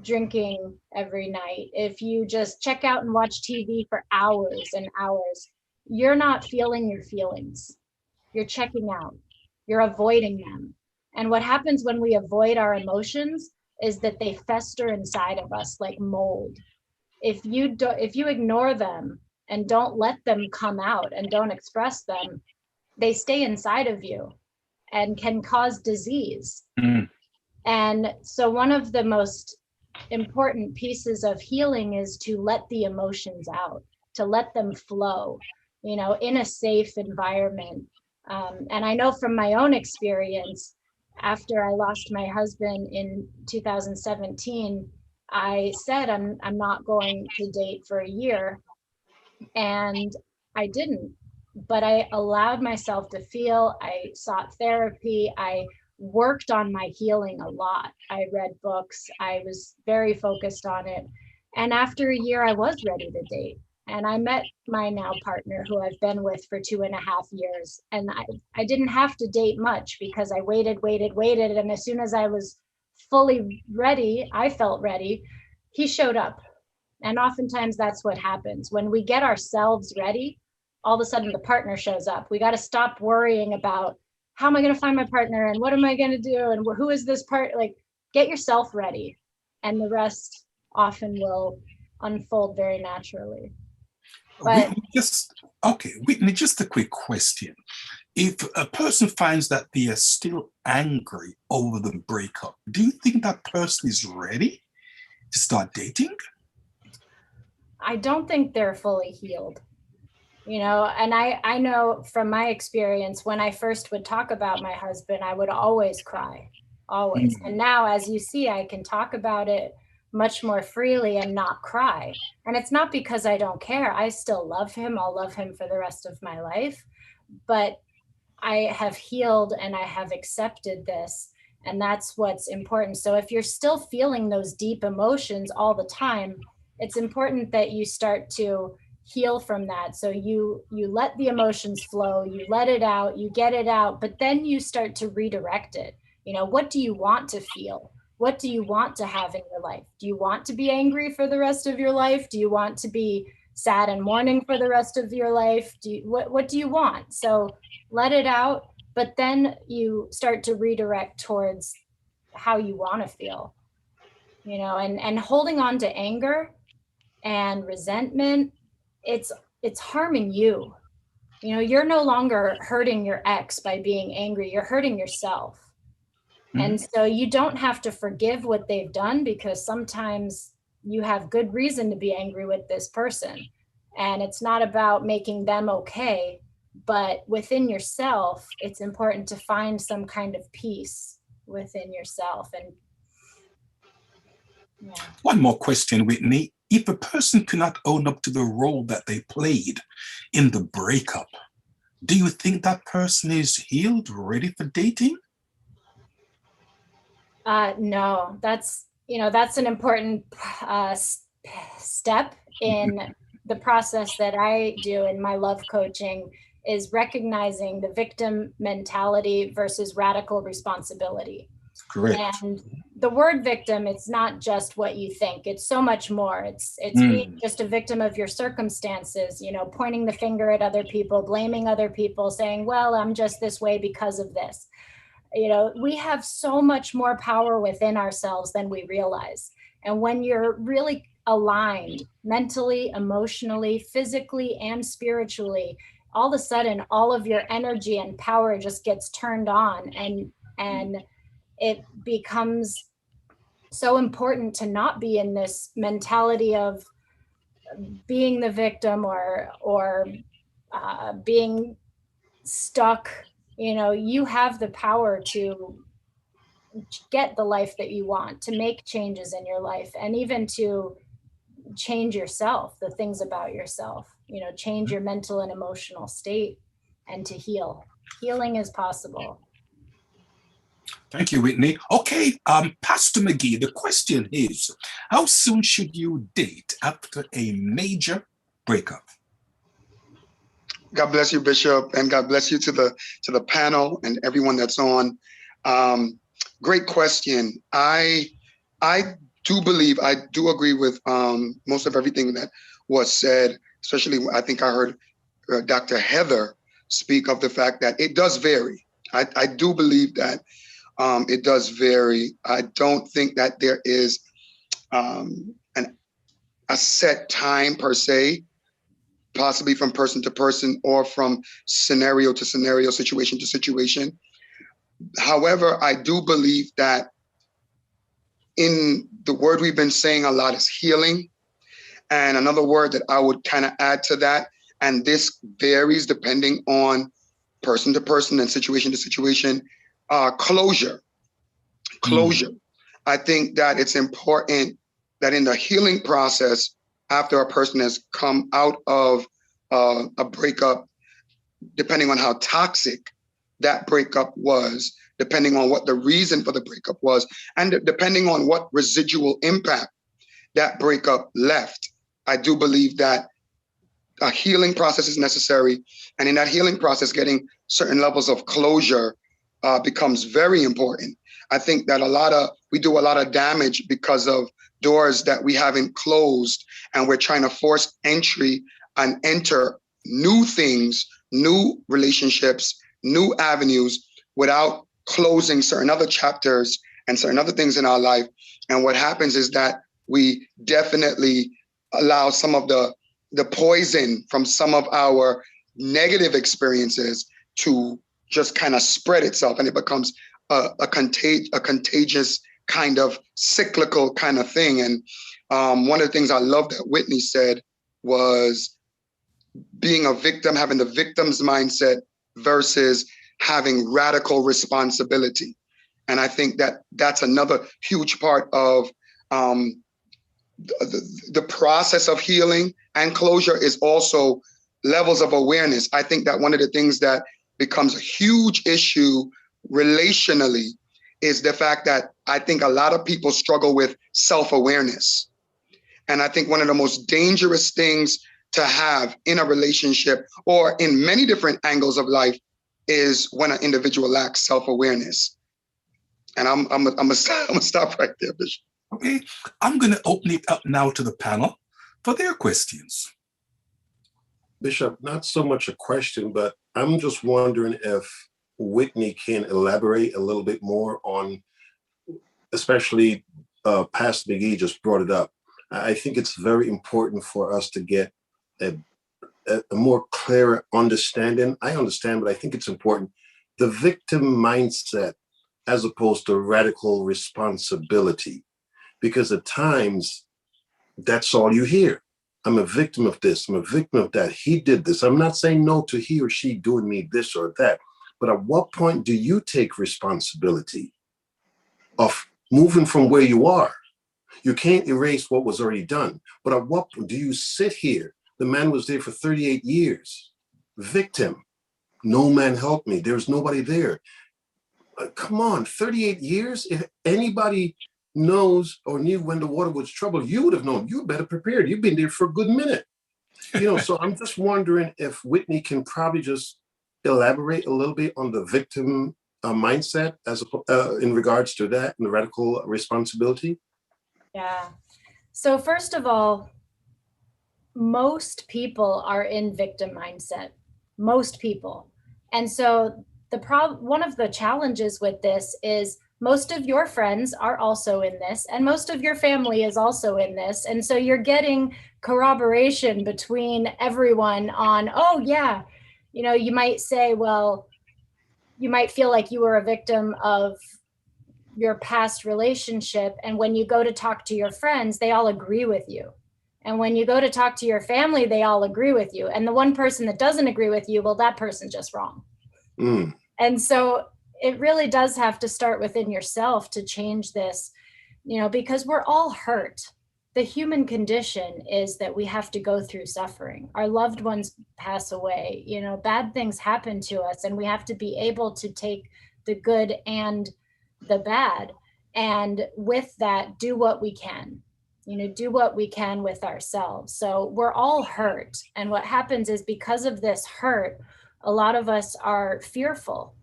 drinking every night, if you just check out and watch TV for hours and hours, you're not feeling your feelings. You're checking out. You're avoiding them. And what happens when we avoid our emotions is that they fester inside of us like mold. If you ignore them and don't let them come out and don't express them, they stay inside of you and can cause disease. And so one of the most important pieces of healing is to let the emotions out, to let them flow, you know, in a safe environment. And I know from my own experience, after I lost my husband in 2017, I said I'm not going to date for a year, and I didn't. But I allowed myself to feel. I sought therapy. I worked on my healing a lot. I read books. I was very focused on it. And after a year, I was ready to date. And I met my now partner, who I've been with for 2.5 years. And I didn't have to date much because I waited. And as soon as I was fully ready, I felt ready, he showed up. And oftentimes that's what happens. When we get ourselves ready, all of a sudden the partner shows up. We got to stop worrying about how am I going to find my partner and what am I going to do and who is this part. Like, get yourself ready, and the rest often will unfold very naturally. But Whitney, just a quick question. If a person finds that they are still angry over the breakup, do you think that person is ready to start dating? I don't think they're fully healed. You know, and I know from my experience, when I first would talk about my husband, I would always cry, always. And now, as you see, I can talk about it much more freely and not cry. And it's not because I don't care. I still love him. I'll love him for the rest of my life. But I have healed and I have accepted this. And that's what's important. So if you're still feeling those deep emotions all the time, it's important that you start to heal from that. So you let the emotions flow, you let it out, you get it out, but then you start to redirect it. You know, what do you want to feel? What do you want to have in your life? Do you want to be angry for the rest of your life? Do you want to be sad and mourning for the rest of your life? What do you want? So let it out, but then you start to redirect towards how you want to feel. You know, and holding on to anger and resentment, it's harming you. You know, you're no longer hurting your ex by being angry, you're hurting yourself. And so you don't have to forgive what they've done, because sometimes you have good reason to be angry with this person. And it's not about making them okay, but within yourself, it's important to find some kind of peace within yourself. And yeah. One more question, Whitney. If a person cannot own up to the role that they played in the breakup, do you think that person is healed, ready for dating? No, that's an important step in the process that I do in my love coaching, is recognizing the victim mentality versus radical responsibility. Correct. And the word victim, it's not just what you think. It's so much more. It's being just a victim of your circumstances, you know, pointing the finger at other people, blaming other people, saying, well, I'm just this way because of this. You know, we have so much more power within ourselves than we realize. And when you're really aligned mentally, emotionally, physically, and spiritually, all of a sudden, all of your energy and power just gets turned on, and it becomes so important to not be in this mentality of being the victim or being stuck. You have the power to get the life that you want, to make changes in your life, and even to change yourself, the things about yourself, change your mental and emotional state, and to heal. Healing is possible. Thank you, Whitney. Okay, Pastor McGee, the question is, how soon should you date after a major breakup? God bless you, Bishop, and God bless you to the panel and everyone that's on. Great question. I do believe, I do agree with most of everything that was said, especially I think I heard Dr. Heather speak of the fact that it does vary. I do believe that it does vary. I don't think that there is a set time per se, possibly from person to person or from scenario to scenario, situation to situation. However, I do believe that in the word we've been saying a lot is healing. And another word that I would kind of add to that, and this varies depending on person to person and situation to situation, closure. Closure. I think that it's important that in the healing process, after a person has come out of a breakup, depending on how toxic that breakup was, depending on what the reason for the breakup was, and depending on what residual impact that breakup left, I do believe that a healing process is necessary. And in that healing process, getting certain levels of closure becomes very important. I think that we do a lot of damage because of doors that we haven't closed, and we're trying to force entry and enter new things, new relationships, new avenues without closing certain other chapters and certain other things in our life. And what happens is that we definitely allow some of the poison from some of our negative experiences to just kind of spread itself, and it becomes a contagious kind of cyclical kind of thing. And one of the things I love that Whitney said was being a victim, having the victim's mindset versus having radical responsibility. And I think that that's another huge part of the process of healing and closure is also levels of awareness. I think that one of the things that becomes a huge issue relationally is the fact that I think a lot of people struggle with self-awareness. And I think one of the most dangerous things to have in a relationship or in many different angles of life is when an individual lacks self-awareness. And I'm gonna stop right there, Bishop. Okay, I'm gonna open it up now to the panel for their questions. Bishop, not so much a question, but I'm just wondering if Whitney can elaborate a little bit more on, especially Pastor McGee just brought it up. I think it's very important for us to get a more clearer understanding. I understand, but I think it's important. The victim mindset as opposed to radical responsibility, because at times that's all you hear. I'm a victim of this, I'm a victim of that. He did this. I'm not saying no to he or she doing me this or that, but at what point do you take responsibility of moving from where you are? You can't erase what was already done, but at what point do you sit here? The man was there for 38 years. Victim, no man helped me. There's nobody there. Come on, 38 years? If anybody knows or knew when the water was troubled, you would have known. You're better prepared. You've been there for a good minute. So I'm just wondering if Whitney can probably just elaborate a little bit on the victim mindset as in regards to that and the radical responsibility. Yeah. So first of all, most people are in victim mindset. Most people. And so one of the challenges with this is most of your friends are also in this, and most of your family is also in this. And so you're getting corroboration between everyone on, oh yeah, you might say, well, you might feel like you were a victim of your past relationship, and when you go to talk to your friends, they all agree with you. And when you go to talk to your family, they all agree with you. And the one person that doesn't agree with you, well, that person's just wrong. And so it really does have to start within yourself to change this, because we're all hurt. The human condition is that we have to go through suffering. Our loved ones pass away, bad things happen to us, and we have to be able to take the good and the bad. And with that, do what we can, do what we can with ourselves. So we're all hurt. And what happens is, because of this hurt, a lot of us are fearful.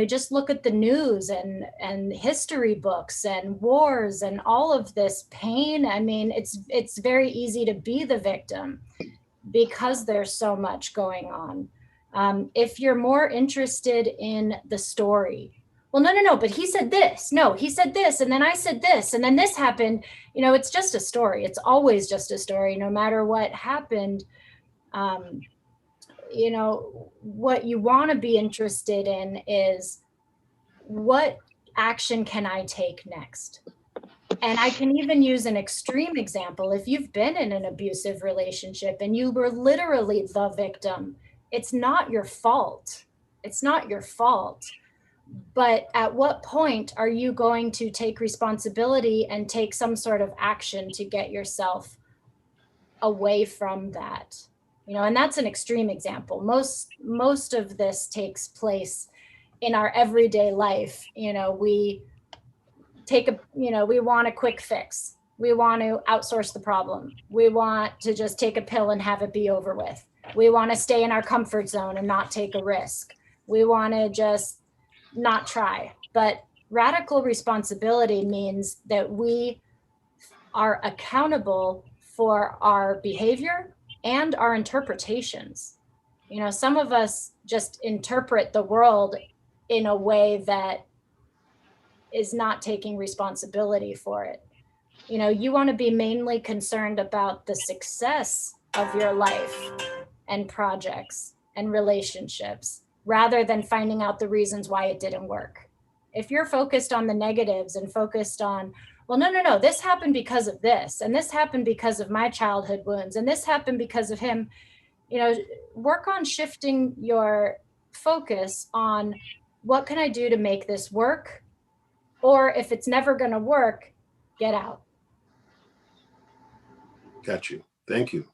Just look at the news and history books and wars and all of this pain. I mean, it's very easy to be the victim because there's so much going on. If you're more interested in the story, well, no, but he said this. No, he said this, and then I said this, and then this happened. It's just a story. It's always just a story, no matter what happened. What you want to be interested in is, what action can I take next? And I can even use an extreme example. If you've been in an abusive relationship and you were literally the victim, it's not your fault. It's not your fault. But at what point are you going to take responsibility and take some sort of action to get yourself away from that? And that's an extreme example. Most of this takes place in our everyday life. We want a quick fix. We want to outsource the problem. We want to just take a pill and have it be over with. We want to stay in our comfort zone and not take a risk. We want to just not try. But radical responsibility means that we are accountable for our behavior and our interpretations. Some of us just interpret the world in a way that is not taking responsibility for it. You want to be mainly concerned about the success of your life and projects and relationships, rather than finding out the reasons why it didn't work. If you're focused on the negatives and focused on, well, no, this happened because of this, and this happened because of my childhood wounds, and this happened because of him, work on shifting your focus on, what can I do to make this work? Or if it's never going to work, get out. Got you. Thank you.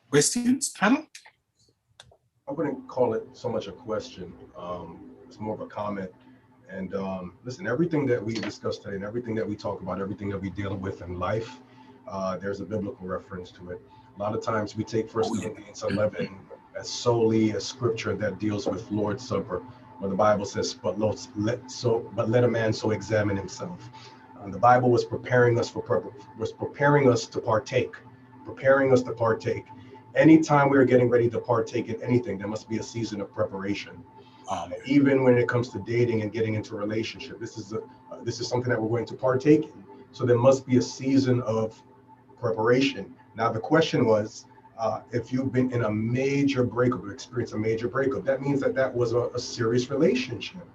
Questions, panel? I wouldn't call it so much a question. It's more of a comment. And listen, everything that we discussed today and everything that we talk about, everything that we deal with in life, there's a biblical reference to it. A lot of times we take 1 Corinthians 11 as solely a scripture that deals with Lord's Supper, where the Bible says, but let a man so examine himself. The Bible was preparing us to partake. Anytime we are getting ready to partake in anything, there must be a season of preparation. Even when it comes to dating and getting into a relationship, this is something that we're going to partake in. So there must be a season of preparation. Now the question was, if you've been in a major breakup, or experienced a major breakup, that means that was a serious relationship.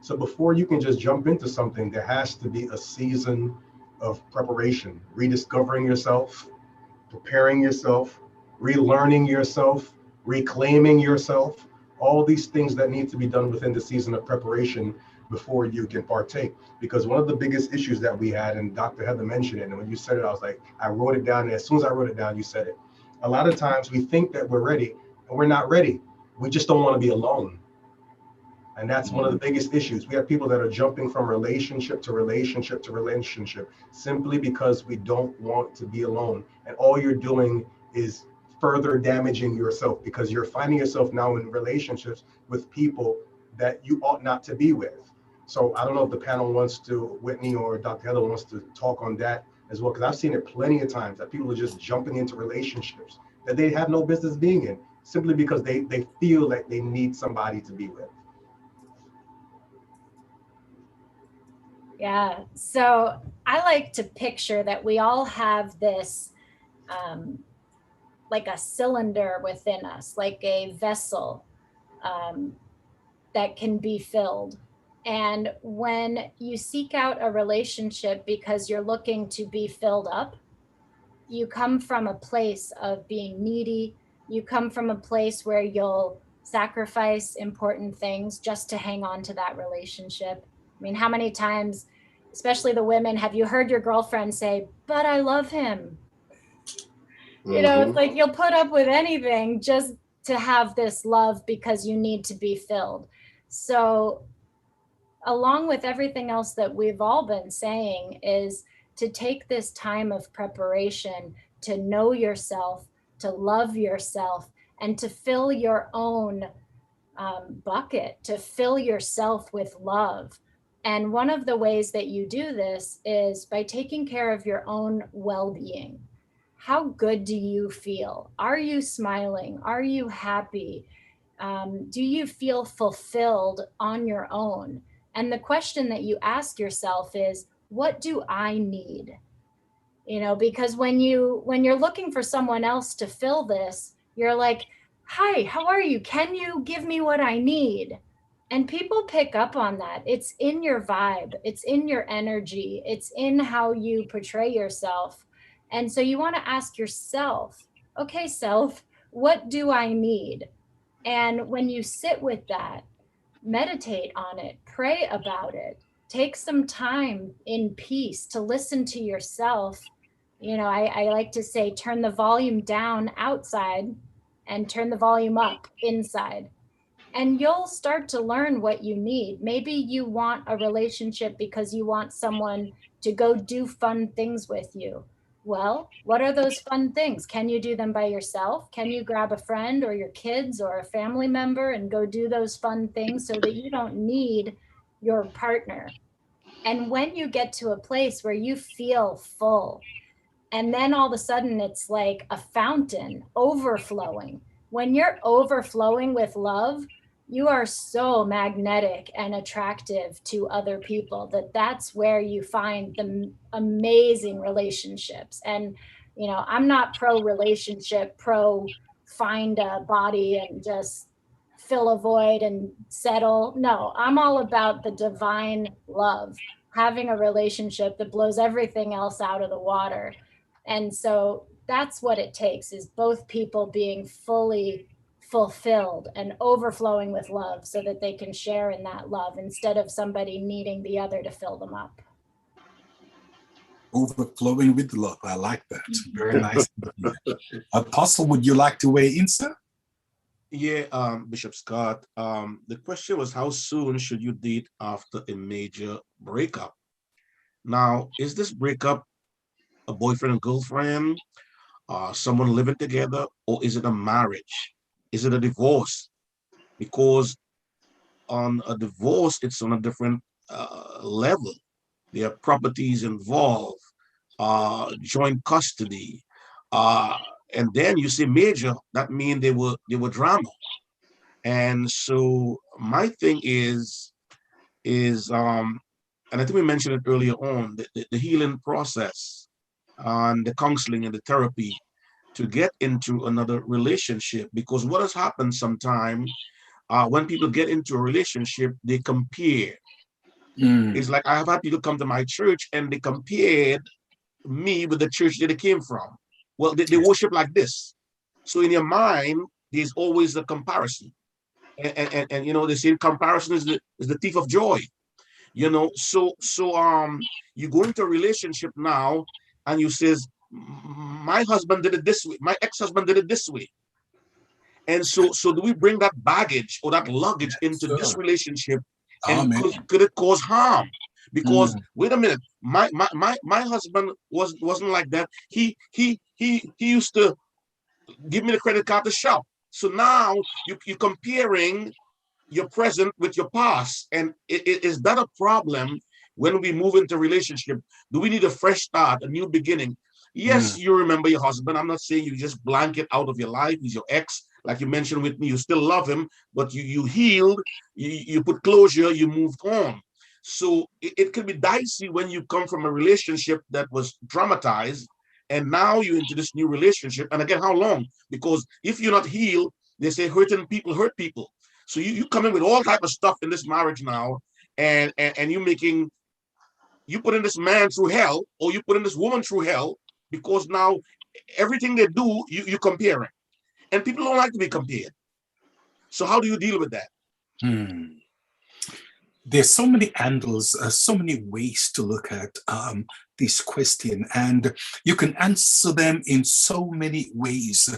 So before you can just jump into something, there has to be a season of preparation, rediscovering yourself, preparing yourself, relearning yourself, reclaiming yourself, all these things that need to be done within the season of preparation before you can partake. Because one of the biggest issues that we had, and Dr. Heather mentioned it, and when you said it, I was like, I wrote it down, and as soon as I wrote it down, you said it. A lot of times we think that we're ready, and we're not ready. We just don't want to be alone. And that's one of the biggest issues. We have people that are jumping from relationship to relationship to relationship simply because we don't want to be alone. And all you're doing is further damaging yourself, because you're finding yourself now in relationships with people that you ought not to be with. So I don't know if the panel wants to, Whitney or Dr. Heather wants to talk on that as well, because I've seen it plenty of times that people are just jumping into relationships that they have no business being in, simply because they feel like they need somebody to be with. Yeah, so I like to picture that we all have this, like a cylinder within us, like a vessel that can be filled. And when you seek out a relationship because you're looking to be filled up, you come from a place of being needy. You come from a place where you'll sacrifice important things just to hang on to that relationship. I mean, how many times, especially the women, have you heard your girlfriend say, "But I love him"? You know, it's like you'll put up with anything just to have this love because you need to be filled. So along with everything else that we've all been saying is to take this time of preparation to know yourself, to love yourself, and to fill your own bucket, to fill yourself with love. And one of the ways that you do this is by taking care of your own well-being. How good do you feel? Are you smiling? Are you happy? Do you feel fulfilled on your own? And the question that you ask yourself is, what do I need? You know, because when you're looking for someone else to fill this, you're like, "Hi, how are you? Can you give me what I need?" And people pick up on that. It's in your vibe, it's in your energy, it's in how you portray yourself. And so you want to ask yourself, "Okay, self, what do I need?" And when you sit with that, meditate on it, pray about it, take some time in peace to listen to yourself. You know, I like to say, turn the volume down outside and turn the volume up inside. And you'll start to learn what you need. Maybe you want a relationship because you want someone to go do fun things with you. Well, what are those fun things? Can you do them by yourself? Can you grab a friend or your kids or a family member and go do those fun things so that you don't need your partner? And when you get to a place where you feel full, and then all of a sudden it's like a fountain overflowing. When you're overflowing with love, you are so magnetic and attractive to other people that's where you find the amazing relationships. And you know, I'm not pro relationship, pro find a body and just fill a void and settle. No, I'm all about the divine love, having a relationship that blows everything else out of the water. And so that's what it takes, is both people being fully fulfilled and overflowing with love so that they can share in that love instead of somebody needing the other to fill them up. Overflowing with love. I like that. Very nice. Apostle, would you like to weigh in, sir? Yeah, Bishop Scott. The question was, how soon should you date after a major breakup? Now, is this breakup a boyfriend and girlfriend, someone living together, or is it a marriage? Is it a divorce? Because on a divorce, it's on a different level. There are properties involved, joint custody, and then you say major. That means they were drama. And so my thing is and I think we mentioned it earlier on, the healing process and the counseling and the therapy to get into another relationship. Because what has happened sometimes when people get into a relationship, they compare. It's like I have had people come to my church and they compared me with the church that they came from. Well, they worship like this. So in your mind, there's always a comparison. And you know, they say comparison is the thief of joy. You know, so you go into a relationship now and you says, my husband did it this way, my ex-husband did it this way. And so do we bring that baggage or that luggage into this relationship, and could it cause harm? Because wait a minute, my husband wasn't like that. He used to give me the credit card to shop. So now you're comparing your present with your past. And is that a problem when we move into a relationship? Do we need a fresh start, a new beginning? Yes, you remember your husband. I'm not saying you just blank it out of your life. He's your ex. Like you mentioned with me, you still love him, but you healed, you put closure, you moved on. So it can be dicey when you come from a relationship that was dramatized, and now you're into this new relationship. And again, how long? Because if you're not healed, they say hurting people hurt people. So you come in with all type of stuff in this marriage now, and you putting this man through hell, or you putting this woman through hell, because now everything they do, you comparing. And people don't like to be compared. So how do you deal with that? There's so many angles, so many ways to look at this question, and you can answer them in so many ways.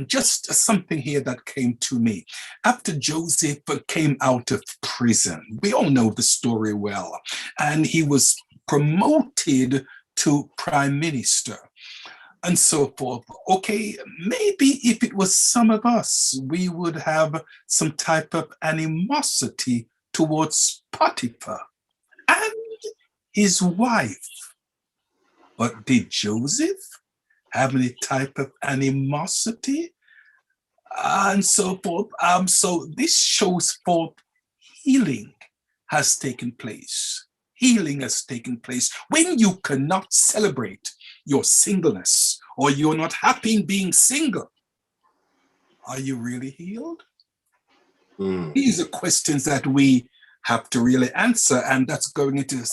Just something here that came to me. After Joseph came out of prison, we all know the story well, and he was promoted to prime minister and so forth. Okay, maybe if it was some of us, we would have some type of animosity towards Potiphar and his wife. But did Joseph have any type of animosity? And so forth. So this shows forth healing has taken place. Healing has taken place. When you cannot celebrate your singleness, or you're not happy in being single, are you really healed? These are questions that we have to really answer, and that's going into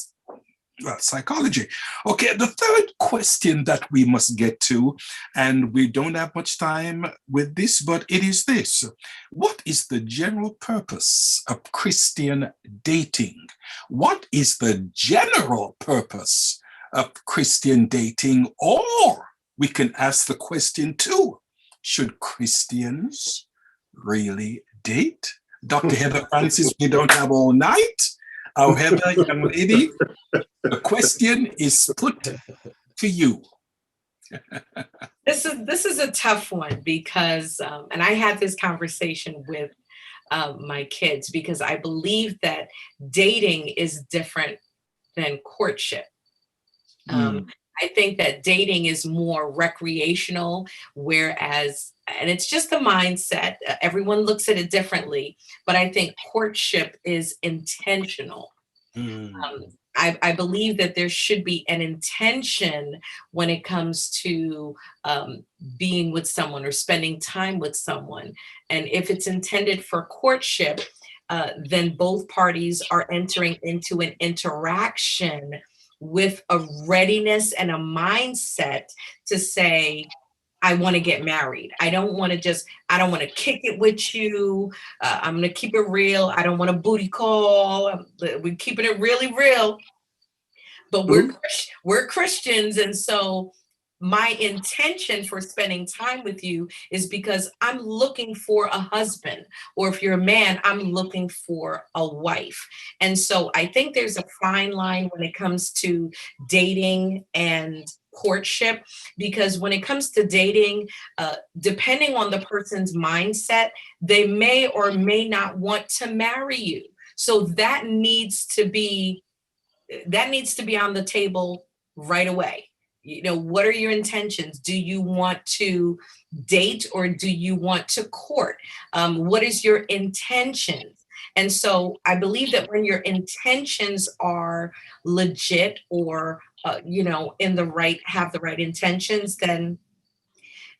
psychology. Okay, the third question that we must get to, and we don't have much time with this, but it is this: what is the general purpose of Christian dating? What is the general purpose of Christian dating? Or we can ask the question too: should Christians really date? Dr. Heather Francis, we don't have all night. However, young lady, the question is put to you. This is a tough one because, and I had this conversation with my kids, because I believe that dating is different than courtship. I think that dating is more recreational, whereas, and it's just a mindset, everyone looks at it differently, but I think courtship is intentional. I believe that there should be an intention when it comes to being with someone or spending time with someone. And if it's intended for courtship, then both parties are entering into an interaction with a readiness and a mindset to say, I want to get married. I don't want to kick it with you. I'm going to keep it real. I don't want a booty call. We're keeping it really real. But we're Christians. And so my intention for spending time with you is because I'm looking for a husband, or if you're a man, I'm looking for a wife. And so I think there's a fine line when it comes to dating and courtship, because when it comes to dating, depending on the person's mindset, they may or may not want to marry you. So that needs to be on the table right away. You know, what are your intentions? Do you want to date or do you want to court? What is your intention? And so I believe that when your intentions are legit, or, have the right intentions, then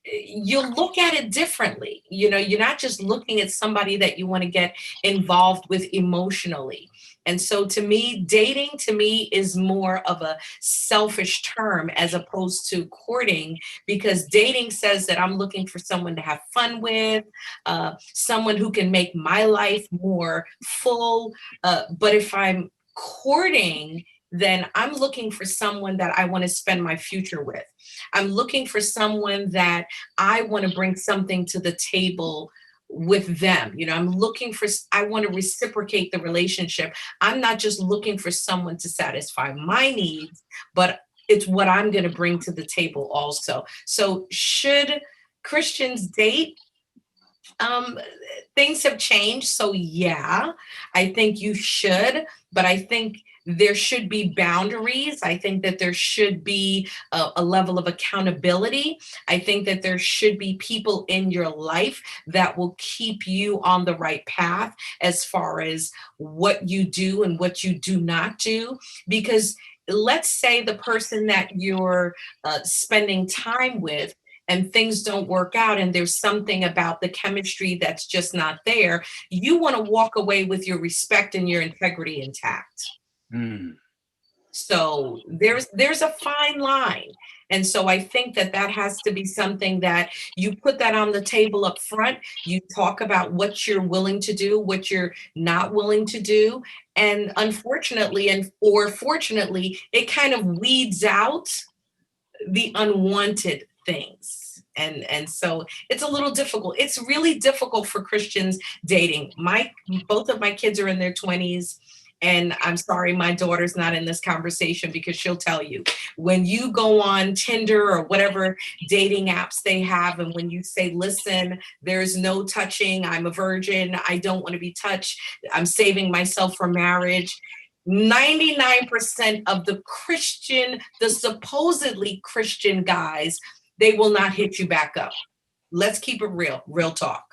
you'll look at it differently. You're not just looking at somebody that you want to get involved with emotionally. And so to me, dating is more of a selfish term as opposed to courting, because dating says that I'm looking for someone to have fun with, someone who can make my life more full. But if I'm courting, then I'm looking for someone that I want to spend my future with. I'm looking for someone that I want to bring something to the table with them. I want to reciprocate the relationship. I'm not just looking for someone to satisfy my needs, but it's what I'm going to bring to the table also. So should Christians date? Things have changed. So yeah, I think you should, but I think there should be boundaries. I think that there should be a level of accountability. I think that there should be people in your life that will keep you on the right path as far as what you do and what you do not do. Because let's say the person that you're spending time with and things don't work out and there's something about the chemistry that's just not there, you want to walk away with your respect and your integrity intact. So there's a fine line. And so I think that that has to be something that you put that on the table up front. You talk about what you're willing to do, what you're not willing to do. And unfortunately, or fortunately, it kind of weeds out the unwanted things. And so it's a little difficult. It's really difficult for Christians dating. Both of my kids are in their 20s. And I'm sorry, my daughter's not in this conversation because she'll tell you, when you go on Tinder or whatever dating apps they have, and when you say, listen, there's no touching, I'm a virgin, I don't want to be touched, I'm saving myself for marriage. 99% of the supposedly Christian guys, they will not hit you back up. Let's keep it real talk.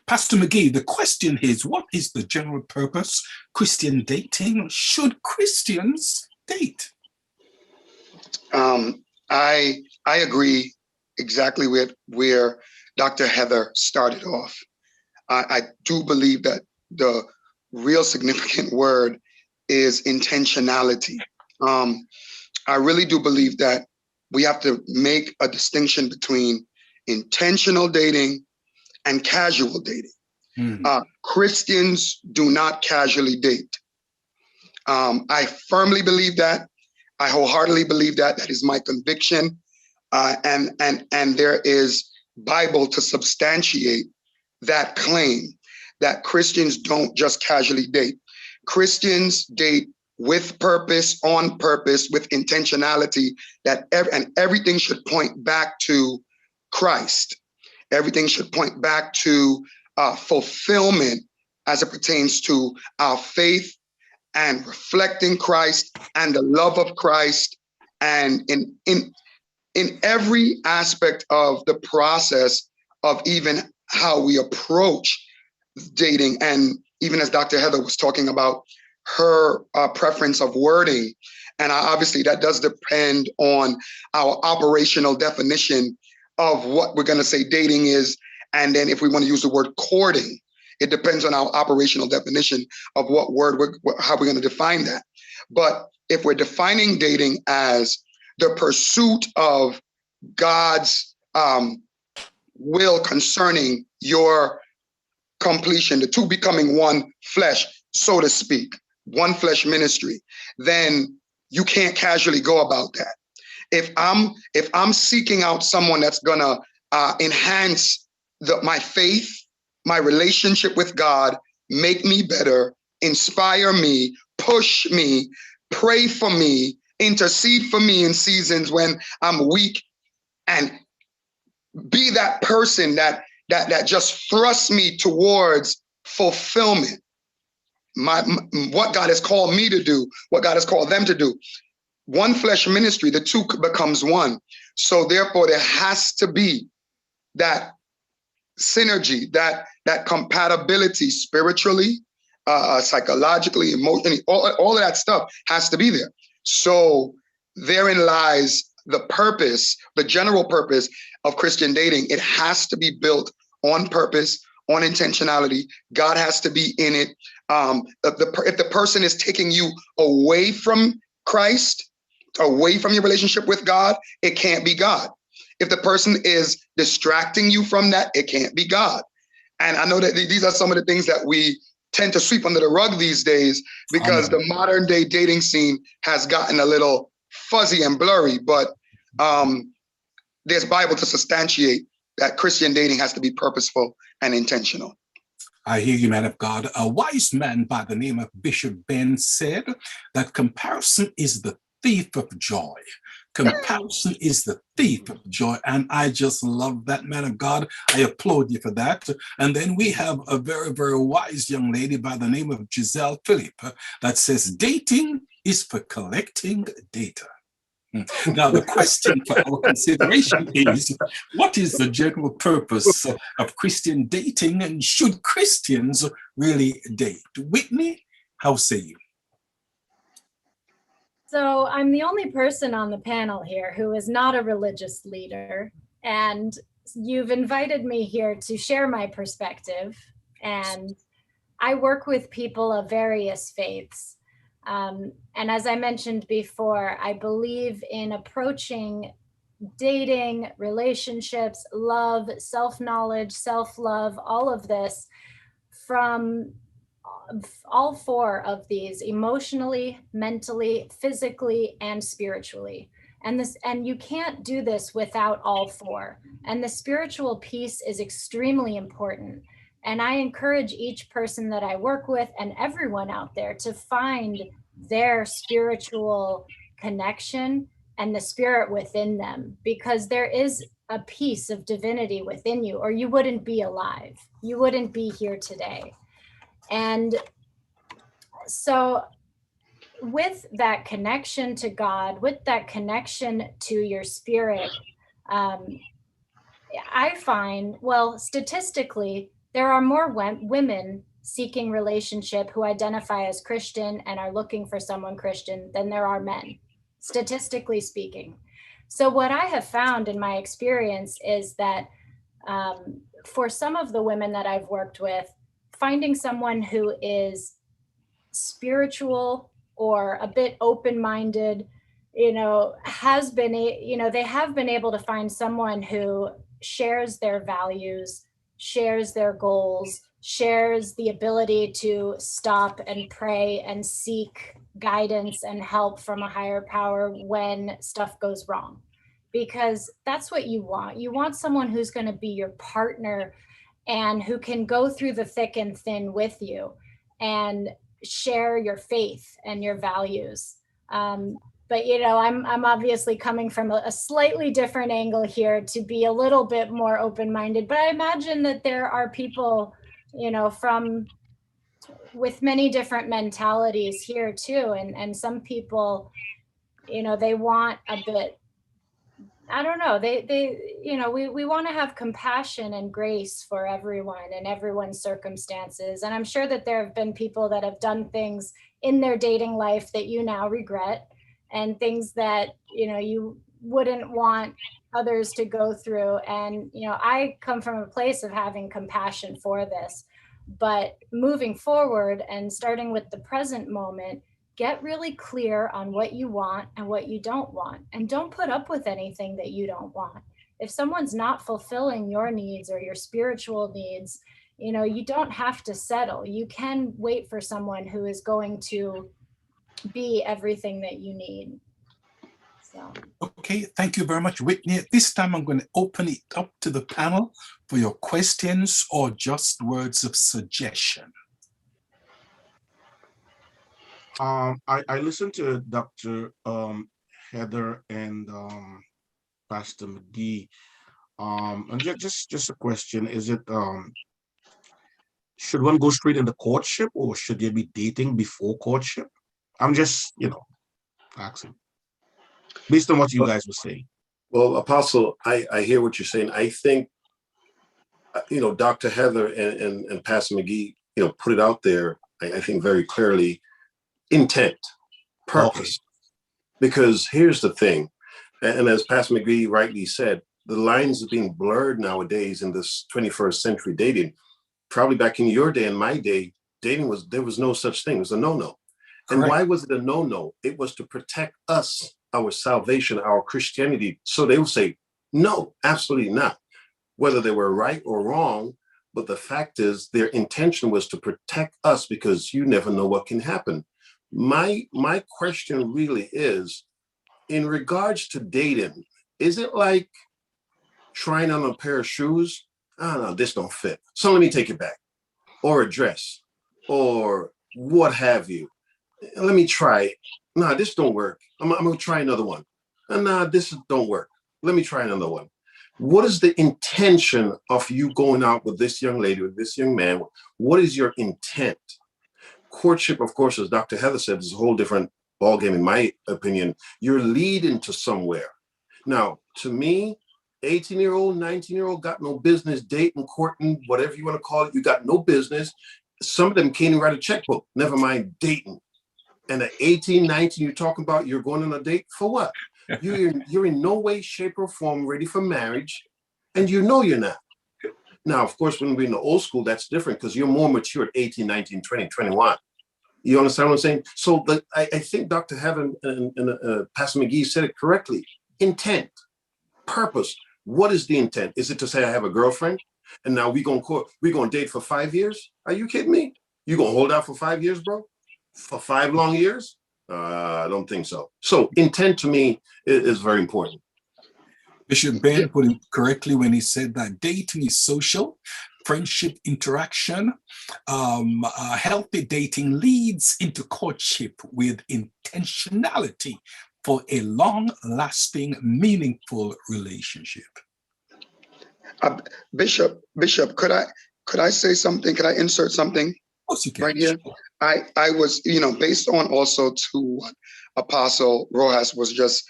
Pastor McGee, the question is, what is the general purpose Christian dating? Should Christians date? I agree exactly with where Dr. Heather started off. I do believe that the real significant word is intentionality. I really do believe that we have to make a distinction between intentional dating and casual dating. Christians do not casually date. I firmly believe that. I wholeheartedly believe that. That is my conviction. And there is Bible to substantiate that claim that Christians don't just casually date. Christians date with purpose, on purpose, with intentionality, and everything should point back to Christ. Everything should point back to fulfillment as it pertains to our faith and reflecting Christ and the love of Christ. And in every aspect of the process of even how we approach dating, and even as Dr. Heather was talking about her preference of wording, and obviously that does depend on our operational definition of what we're going to say dating is. And then if we want to use the word courting, it depends on our operational definition of what word how we're going to define that. But if we're defining dating as the pursuit of God's will concerning your completion, the two becoming one flesh, so to speak, one flesh ministry, then you can't casually go about that. If I'm seeking out someone that's gonna enhance my faith, my relationship with God, make me better, inspire me, push me, pray for me, intercede for me in seasons when I'm weak, and be that person that just thrusts me towards fulfillment. What God has called me to do, what God has called them to do. One flesh ministry, the two becomes one. So therefore there has to be that synergy, that compatibility spiritually, psychologically, emotionally, all of that stuff has to be there. So therein lies the purpose, the general purpose of Christian dating. It has to be built on purpose, on intentionality. God has to be in it. If the person is taking you away from Christ, away from your relationship with God, it can't be God. If the person is distracting you from that, it can't be God. And I know that these are some of the things that we tend to sweep under the rug these days because the modern day dating scene has gotten a little fuzzy and blurry, but there's Bible to substantiate that Christian dating has to be purposeful and intentional. I hear you, man of God. A wise man by the name of Bishop Ben said that comparison is the thief of joy. Comparison is the thief of joy. And I just love that, man of God. I applaud you for that. And then we have a very, very wise young lady by the name of Giselle Philippe that says dating is for collecting data. Now, the question for our consideration is, what is the general purpose of Christian dating, and should Christians really date? Whitney, how say you? So I'm the only person on the panel here who is not a religious leader, and you've invited me here to share my perspective. And I work with people of various faiths. And as I mentioned before, I believe in approaching dating, relationships, love, self-knowledge, self-love, all of this from all four of these: emotionally, mentally, physically, and spiritually. And you can't do this without all four. And the spiritual piece is extremely important. And I encourage each person that I work with and everyone out there to find their spiritual connection and the spirit within them, because there is a piece of divinity within you, or you wouldn't be alive. You wouldn't be here today. And so with that connection to God, with that connection to your spirit, I find, well, statistically, there are more women seeking relationship who identify as Christian and are looking for someone Christian than there are men, statistically speaking. So what I have found in my experience is that for some of the women that I've worked with, finding someone who is spiritual or a bit open-minded, has been, they have been able to find someone who shares their values, shares their goals, shares the ability to stop and pray and seek guidance and help from a higher power when stuff goes wrong. Because that's what you want. You want someone who's going to be your partner and who can go through the thick and thin with you and share your faith and your values. But I'm obviously coming from a slightly different angle here to be a little bit more open-minded. But I imagine that there are people, with many different mentalities here too. And some people, they want a bit, I don't know, we want to have compassion and grace for everyone and everyone's circumstances. And I'm sure that there have been people that have done things in their dating life that you now regret, and things that, you wouldn't want others to go through. And, I come from a place of having compassion for this, but moving forward and starting with the present moment, get really clear on what you want and what you don't want. And don't put up with anything that you don't want. If someone's not fulfilling your needs or your spiritual needs, you don't have to settle. You can wait for someone who is going to be everything that you need. So. Okay, thank you very much, Whitney. At this time, I'm going to open it up to the panel for your questions or just words of suggestion. I listened to Dr. Heather and Pastor McGee. And just a question: is it should one go straight into courtship, or should there be dating before courtship? I'm just asking based on what you guys were saying. Well, Apostle, I hear what you're saying. I think Dr. Heather and Pastor McGee put it out there. I think very clearly. Intent, purpose. Okay. Because here's the thing, and as Pastor McGee rightly said, the lines are being blurred nowadays in this 21st century dating. Probably back in your day and my day, there was no such thing. It was a no-no. And why was it a no-no? It was to protect us, our salvation, our Christianity. So they would say, no, absolutely not. Whether they were right or wrong, but the fact is their intention was to protect us, because you never know what can happen. My question really is, in regards to dating, is it like trying on a pair of shoes? No, this don't fit, so let me take it back. Or a dress, or what have you. Let me try it. Nah, this don't work. I'm gonna try another one. Nah, this don't work. Let me try another one. What is the intention of you going out with this young lady, with this young man? What is your intent? Courtship, of course, as Dr. Heather said, is a whole different ballgame, in my opinion. You're leading to somewhere. Now, to me, 18-year-old, 19-year-old got no business dating, courting, whatever you want to call it. You got no business. Some of them can't even write a checkbook, never mind dating. And at 18, 19, you're talking about you're going on a date for what? You're in no way, shape, or form ready for marriage, and you know you're not. Now, of course, when we're in the old school, that's different because you're more mature at 18, 19, 20, 21. You understand what I'm saying? So I think Dr. Heaven and Pastor McGee said it correctly. Intent, purpose. What is the intent? Is it to say I have a girlfriend and now we're gonna date for 5 years? Are you kidding me? You gonna hold out for 5 years, bro? For 5 long years? I don't think so. So intent to me is very important. Bishop Ben put it correctly when he said that dating is social, friendship interaction, healthy dating leads into courtship with intentionality for a long-lasting, meaningful relationship. Bishop, could I say something? Could I insert something? Of course you can. Right here. Sure. I was, based on also to what Apostle Rojas was just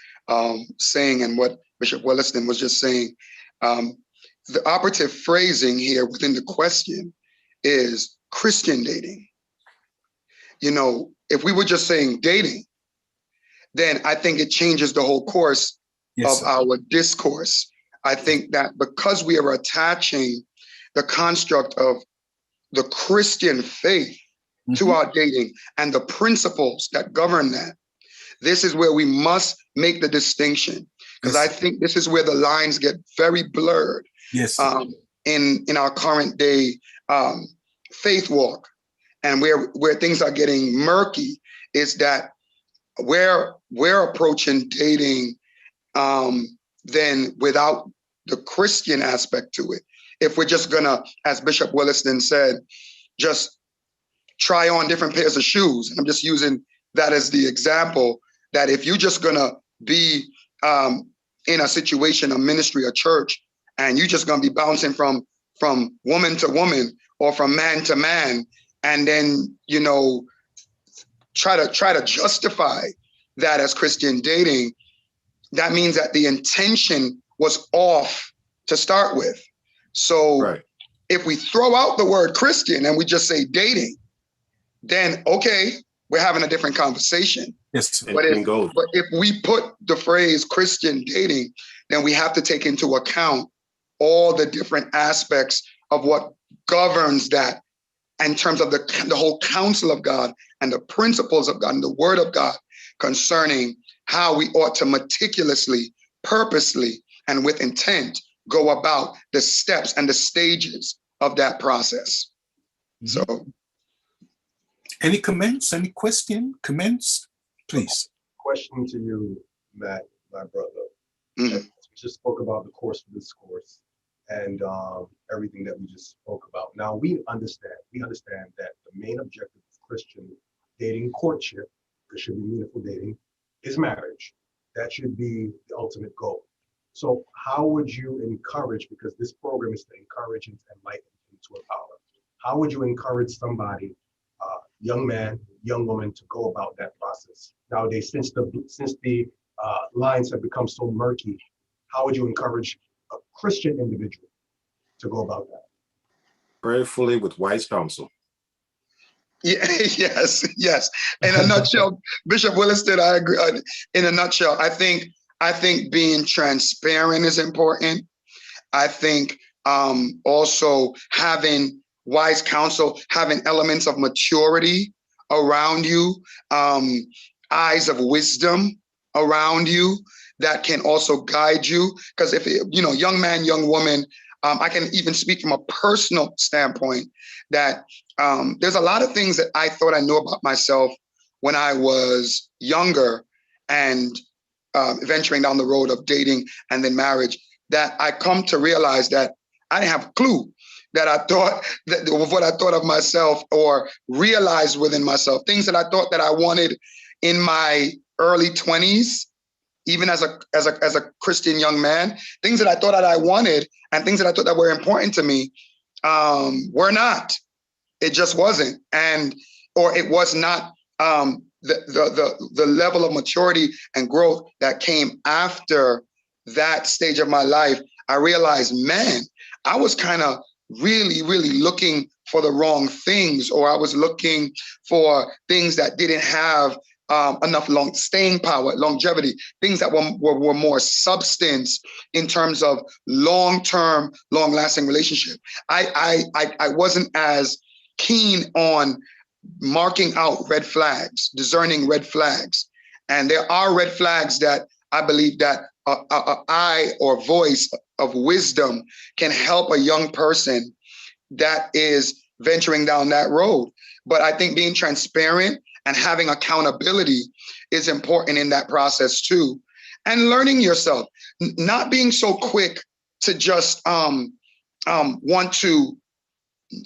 saying and what Bishop Wolliston was just saying, the operative phrasing here within the question is Christian dating. If we were just saying dating, then I think it changes the whole course of our discourse. I think that because we are attaching the construct of the Christian faith to our dating and the principles that govern that, this is where we must make the distinction, because I think this is where the lines get very blurred in our current day faith walk, and where things are getting murky is that we're approaching dating then without the Christian aspect to it. If we're just gonna, as Bishop Wolliston said, just try on different pairs of shoes. And I'm just using that as the example, that if you're just gonna be in a situation, a ministry, a church, and you're just gonna be bouncing from woman to woman or from man to man, and then try to justify that as Christian dating, that means that the intention was off to start with. So if we throw out the word Christian and we just say dating, then okay, we're having a different conversation. Yes. But if we put the phrase Christian dating, then we have to take into account all the different aspects of what governs that in terms of the whole counsel of God and the principles of God and the word of God concerning how we ought to meticulously, purposely, and with intent go about the steps and the stages of that process. So, any comments, any question, comments, please? Question to you, Matt, my brother. We just spoke about the course of discourse and everything that we just spoke about. Now we understand that the main objective of Christian dating, courtship, there should be meaningful dating, is marriage. That should be the ultimate goal. So how would you encourage, because this program is to encourage and enlighten and to empower, how would you encourage somebody, young man, young woman, to go about that process? Nowadays, since the lines have become so murky, how would you encourage a Christian individual to go about that? Prayerfully with wise counsel. Yeah, yes. In a nutshell, Bishop Wolliston, I agree. In a nutshell, I think being transparent is important. I think also having wise counsel, having elements of maturity around you, eyes of wisdom around you that can also guide you. Because if young man, young woman, I can even speak from a personal standpoint that there's a lot of things that I thought I knew about myself when I was younger and venturing down the road of dating and then marriage, that I come to realize that I didn't have a clue, that I thought that of what I thought of myself or realized within myself, things that I thought that I wanted in my early 20s, even as a Christian young man, things that I thought that I wanted and things that I thought that were important to me were not. It just wasn't, or it was not the level of maturity and growth that came after that stage of my life. I realized, man, I was kind of really, really looking for the wrong things, or I was looking for things that didn't have enough staying power, longevity, things that were more substance in terms of long-term, long-lasting relationship. I wasn't as keen on marking out red flags, discerning red flags. And there are red flags that I believe that eye or voice of wisdom can help a young person that is venturing down that road. But I think being transparent and having accountability is important in that process too. And learning yourself, not being so quick to just want to,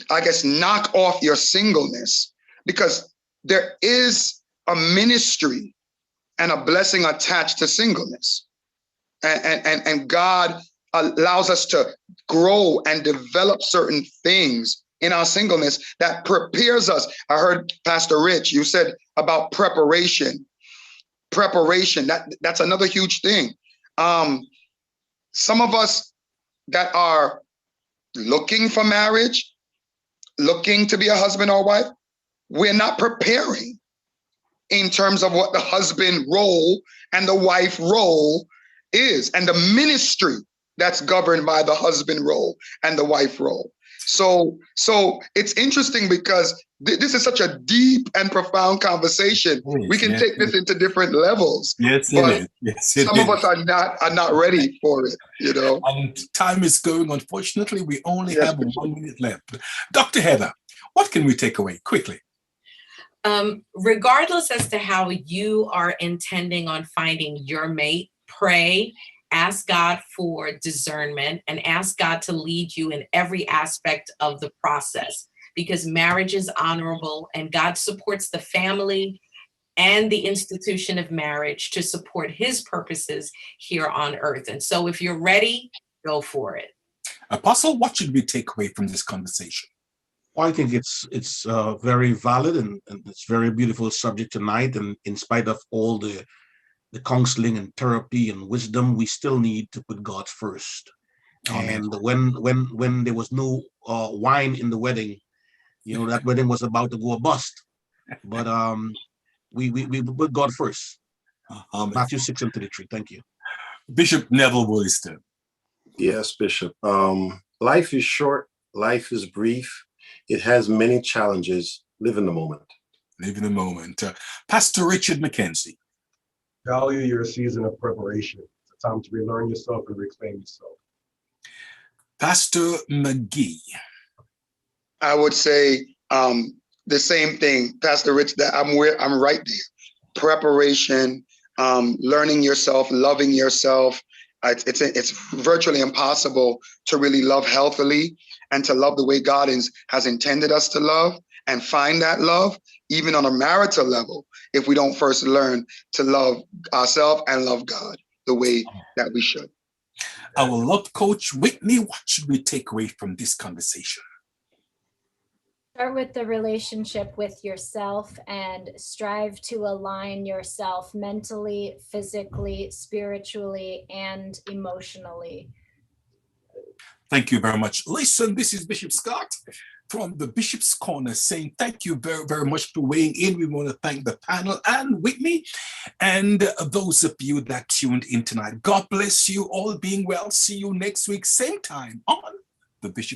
I guess, knock off your singleness, because there is a ministry and a blessing attached to singleness. And God allows us to grow and develop certain things in our singleness that prepares us. I heard Pastor Rich, you said about preparation. Preparation, that's another huge thing. Some of us that are looking for marriage, looking to be a husband or wife, we're not preparing in terms of what the husband role and the wife role is, and the ministry that's governed by the husband role and the wife role. So it's interesting because this is such a deep and profound conversation. We can take this into different levels. Yes, but yes, some of us are not ready for it, you know. And time is going. Unfortunately, we only have 1 minute left. Dr. Heather, what can we take away quickly? Regardless as to how you are intending on finding your mate, pray, ask God for discernment, and ask God to lead you in every aspect of the process, because marriage is honorable and God supports the family and the institution of marriage to support his purposes here on earth. And so if you're ready, go for it. Apostle, what should we take away from this conversation? Well, I think it's very valid and it's very beautiful subject tonight. And in spite of all the counseling and therapy and wisdom, we still need to put God first. Amen. And when there was no wine in the wedding, you know, that wedding was about to go bust. But we put God first. Matthew 6:33. Thank you. Bishop Neville Wolliston. Yes, Bishop. Life is short. Life is brief. It has many challenges. Live in the moment. Live in the moment. Pastor Richard McKenzie. Value your season of preparation. It's a time to relearn yourself and reclaim yourself. Pastor McGee. I would say the same thing, Pastor Rich, that I'm right there. Preparation, learning yourself, loving yourself. It's virtually impossible to really love healthily and to love the way God has intended us to love and find that love, even on a marital level, if we don't first learn to love ourselves and love God the way that we should. Our love coach, Whitney, what should we take away from this conversation? Start with the relationship with yourself and strive to align yourself mentally, physically, spiritually, and emotionally. Thank you very much. Listen, this is Bishop Scott from the Bishop's Corner saying thank you very, very much for weighing in. We want to thank the panel and Whitney and those of you that tuned in tonight. God bless you all, being well. See you next week, same time on the Bishop